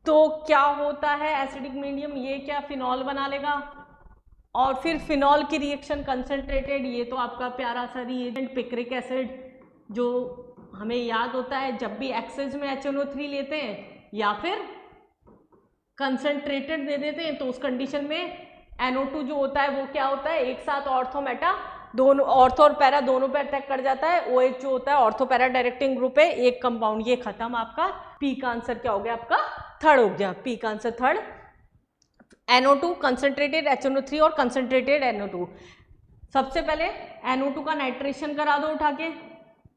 तो क्या होता है, एसिडिक मीडियम ये क्या फिनॉल बना लेगा, और फिर फिनॉल की रिएक्शन कंसंट्रेटेड, ये तो आपका प्यारा सा रिएजेंट पिक्रिक एसिड, जो हमें याद होता है जब भी एक्सेस में HNO3 लेते हैं या फिर कंसंट्रेटेड दे देते हैं, तो उस कंडीशन में NO2 जो होता है वो क्या होता है, एक साथ ऑर्थो मेटा दोनों, ऑर्थो और पैरा दोनों पे अटैक कर जाता है। OH जो होता है ऑर्थो पैरा डायरेक्टिंग ग्रुप है, एक कंपाउंड, ये खत्म आपका। पी का आंसर क्या हो गया आपका, थर्ड हो गया, पी का answer third. NO2 concentrated HNO3 और कंसंट्रेटेड NO2। सबसे पहले NO2 का नाइट्रेशन करा दो उठा के,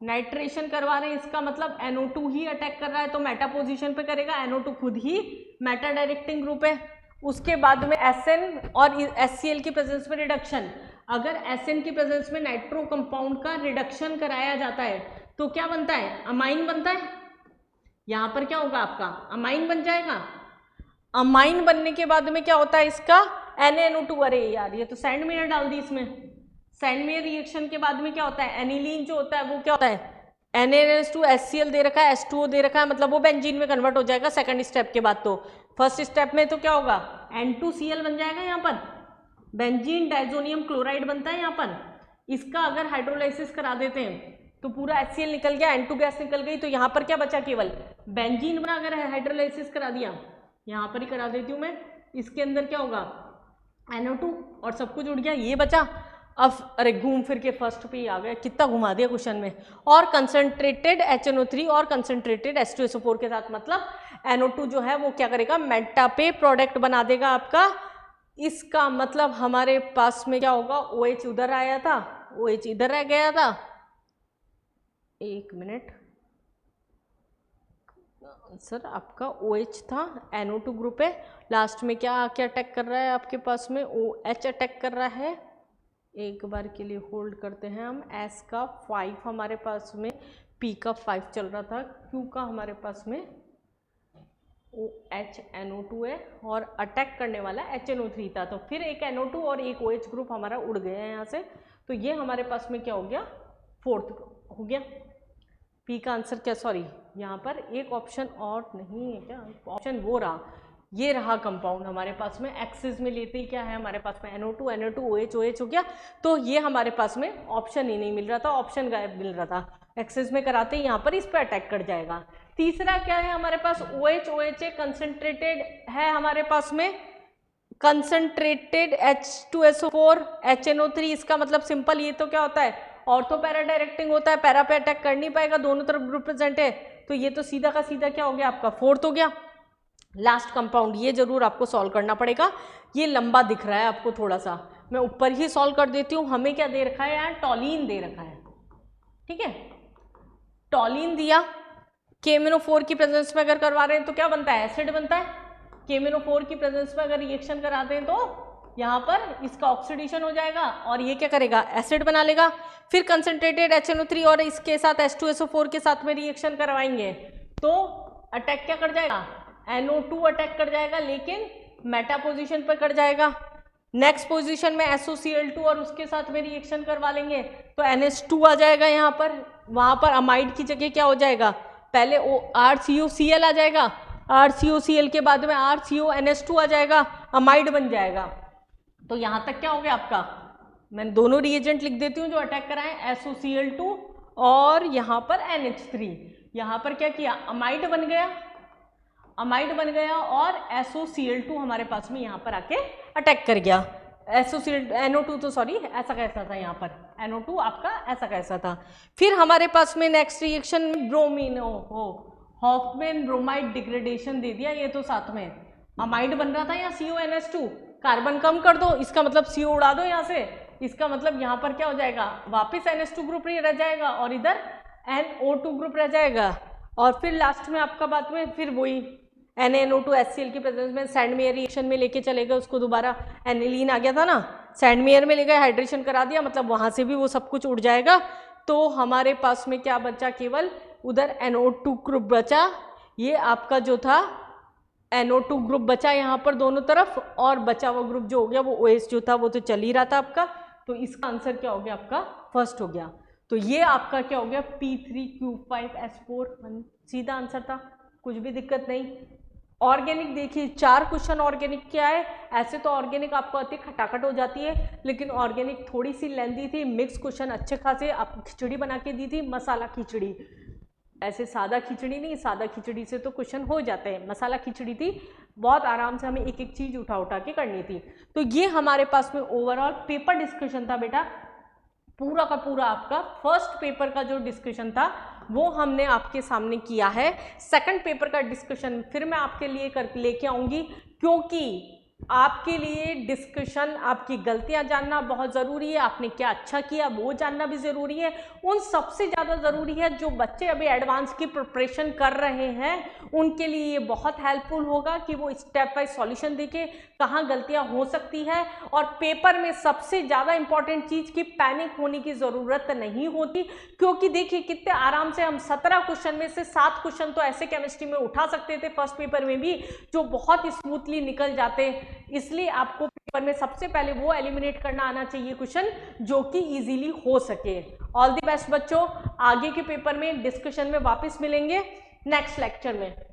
नाइट्रेशन करवा रहे हैं, इसका मतलब NO2 ही अटैक कर रहा है तो मेटा पोजीशन पे करेगा, NO2 खुद ही मेटा डायरेक्टिंग ग्रुप है। उसके बाद में SN और HCl की प्रेजेंस में रिडक्शन, अगर SN की प्रेजेंस में नाइट्रो कंपाउंड का रिडक्शन कराया जाता है तो क्या बनता है, अमाइन बनता है। यहाँ पर क्या होगा आपका, अमाइन बन जाएगा। अमाइन बनने के बाद में क्या होता है इसका, NaNO2, अरे यार ये तो सैंडमेयर डाल दी इसमें। सैंडमेयर रिएक्शन के बाद में क्या होता है, एनिलीन जो होता है वो क्या होता है, NaNH2 HCl दे रखा है, H2O दे रखा है, मतलब वो बेंजीन में कन्वर्ट हो जाएगा सेकंड स्टेप के बाद। तो फर्स्ट स्टेप में तो क्या होगा, N2Cl बन जाएगा, यहाँ पर बेंजीन डाइजोनियम क्लोराइड बनता है यहाँ पर। इसका अगर हाइड्रोलाइसिस करा देते हैं तो पूरा HCl निकल गया, N2 गैस निकल गई, तो यहाँ पर क्या बचा, केवल बेंजीन बना। अगर हाइड्रोलाइसिस करा दिया, यहाँ पर ही करा देती हूँ मैं, इसके अंदर क्या होगा, NO2 और सब कुछ उड़ गया, ये बचा। अब अरे घूम फिर के फर्स्ट पे ही आ गया, कितना घुमा दिया क्वेश्चन में। और कंसंट्रेटेड HNO3 और कंसंट्रेटेड H2SO4 के साथ, मतलब NO2 जो है वो क्या करेगा, मेटा पे प्रोडक्ट बना देगा आपका। इसका मतलब हमारे पास में क्या होगा, OH उधर आया था, OH इधर रह गया था, एक मिनट सर, आपका OH था, NO2 ग्रुप है, लास्ट में क्या अटैक कर रहा है आपके पास में, OH अटैक कर रहा है। एक बार के लिए होल्ड करते हैं हम। S का 5 हमारे पास में, P का 5 चल रहा था, Q का हमारे पास में OH NO2 है, और अटैक करने वाला HNO3 था। तो फिर एक NO2 और एक OH ग्रुप हमारा उड़ गया है यहाँ से, तो ये हमारे पास में क्या हो गया, फोर्थ हो गया। P का आंसर क्या, सॉरी यहाँ पर एक ऑप्शन और नहीं है क्या, ऑप्शन वो रहा, ये रहा कंपाउंड हमारे पास में। एक्सिस में लेते ही क्या है हमारे पास में, NO2 OH OH हो गया, तो ये हमारे पास में ऑप्शन ही नहीं मिल रहा था, ऑप्शन गायब मिल रहा था। एक्सिस में कराते ही यहाँ पर इस पर अटैक कर जाएगा। तीसरा क्या है हमारे पास, OH OH कंसंट्रेटेड है हमारे पास में, कंसंट्रेटेड H2SO4 HNO3। इसका मतलब सिंपल, ये तो क्या होता है, ऑर्थो पैरा डायरेक्टिंग होता है, पैरा पे अटैक कर नहीं पाएगा, दोनों तरफ ग्रुप प्रेजेंट है, तो ये तो सीधा का सीधा क्या हो गया आपका, फोर्थ हो गया। लास्ट कंपाउंड ये जरूर आपको सॉल्व करना पड़ेगा, ये लंबा दिख रहा है आपको थोड़ा सा, मैं ऊपर ही सॉल्व कर देती हूँ। हमें क्या दे रखा है यार, टॉलिन दे रखा है, ठीक है, टॉलिन दिया, KMnO4 की प्रेजेंस में अगर करवा रहे हैं तो क्या बनता है, एसिड बनता है। KMnO4 की प्रेजेंस में अगर रिएक्शन कराते हैं तो यहाँ पर इसका ऑक्सीडेशन हो जाएगा और ये क्या करेगा, एसिड बना लेगा। फिर कंसंट्रेटेड HNO3 और इसके साथ H2SO4 के साथ में रिएक्शन करवाएंगे तो अटैक क्या कर जाएगा, NO2 अटैक कर जाएगा, लेकिन मेटा पोजीशन पर कर जाएगा। नेक्स्ट पोजीशन में SOCl2 और उसके साथ में रिएक्शन करवा लेंगे तो NH2 आ जाएगा यहाँ पर। वहाँ पर अमाइड की जगह क्या हो जाएगा, पहले RCuCl आ जाएगा, RCOCl के बाद में RCONH2 आ जाएगा, अमाइड बन जाएगा। तो यहाँ तक क्या हो गया आपका, मैं दोनों रिएजेंट लिख देती हूँ जो अटैक कराएं, SOCl2 और यहाँ पर NH3। यहाँ पर क्या किया, अमाइड बन गया और SOCl2 हमारे पास में यहाँ पर आके अटैक कर गया। NO2 तो सॉरी ऐसा कैसा था, यहाँ पर NO2 आपका ऐसा कैसा था। फिर हमारे पास में next reaction bromine, Hoffmann bromide degradation दे दिया, ये तो साथ में अमाइड बन रहा था यहाँ CONH2, कार्बन कम कर दो, इसका मतलब CO उड़ा दो यहाँ से, इसका मतलब यहाँ पर क्या हो जाएगा, वापस NH2 ग्रुप रह जाएगा और इधर NO2 ग्रुप रह जाएगा। और फिर लास्ट में आपका बाद में फिर वही NaNO2 HCl की प्रेजेंस में सैंडमेयर रिएक्शन में लेके चलेगा उसको, दोबारा एनिलीन आ गया था ना, सैंडमेयर में ले गए, हाइड्रेशन करा दिया, मतलब वहाँ से भी वो सब कुछ उड़ जाएगा। तो हमारे पास में क्या बचा, केवल उधर NO2 ग्रुप बचा, ये आपका जो था NO2 ग्रुप बचा यहाँ पर दोनों तरफ, और बचा हुआ ग्रुप जो हो गया वो OH जो था वो तो चल ही रहा था आपका। तो इसका आंसर क्या हो गया आपका, फर्स्ट हो गया। तो ये आपका क्या हो गया, P3Q5S4, सीधा आंसर था, कुछ भी दिक्कत नहीं। ऑर्गेनिक देखिए 4 क्वेश्चन ऑर्गेनिक के आए, ऐसे तो ऑर्गेनिक आपको आती खटाखट हो जाती है, लेकिन ऑर्गेनिक थोड़ी सी लेंदी थी, मिक्स क्वेश्चन अच्छे खासे, आपको खिचड़ी बना के दी थी, मसाला खिचड़ी, ऐसे सादा खिचड़ी नहीं, सादा खिचड़ी से तो क्वेश्चन हो जाते हैं, मसाला खिचड़ी थी, बहुत आराम से हमें एक एक चीज उठा के करनी थी। तो ये हमारे पास में ओवरऑल पेपर डिस्कशन था बेटा, पूरा का पूरा आपका फर्स्ट पेपर का जो डिस्कशन था वो हमने आपके सामने किया है। सेकंड पेपर का डिस्कशन फिर मैं आपके लिए लेके आऊंगी, क्योंकि आपके लिए डिस्कशन, आपकी गलतियां जानना बहुत ज़रूरी है, आपने क्या अच्छा किया वो जानना भी ज़रूरी है। उन सबसे ज़्यादा ज़रूरी है जो बच्चे अभी एडवांस की प्रिपरेशन कर रहे हैं, उनके लिए ये बहुत हेल्पफुल होगा कि वो स्टेप बाय सॉल्यूशन देखें कहाँ गलतियां हो सकती है। और पेपर में सबसे ज़्यादा इंपॉर्टेंट चीज़ की पैनिक होने की ज़रूरत नहीं होती, क्योंकि देखिए कितने आराम से हम 17 क्वेश्चन में से 7 क्वेश्चन तो ऐसे केमिस्ट्री में उठा सकते थे फर्स्ट पेपर में भी, जो बहुत स्मूथली निकल जाते। इसलिए आपको पेपर में सबसे पहले वो एलिमिनेट करना आना चाहिए क्वेश्चन जो कि इजीली हो सके। ऑल द बेस्ट बच्चों, आगे के पेपर में डिस्कशन में वापस मिलेंगे नेक्स्ट लेक्चर में।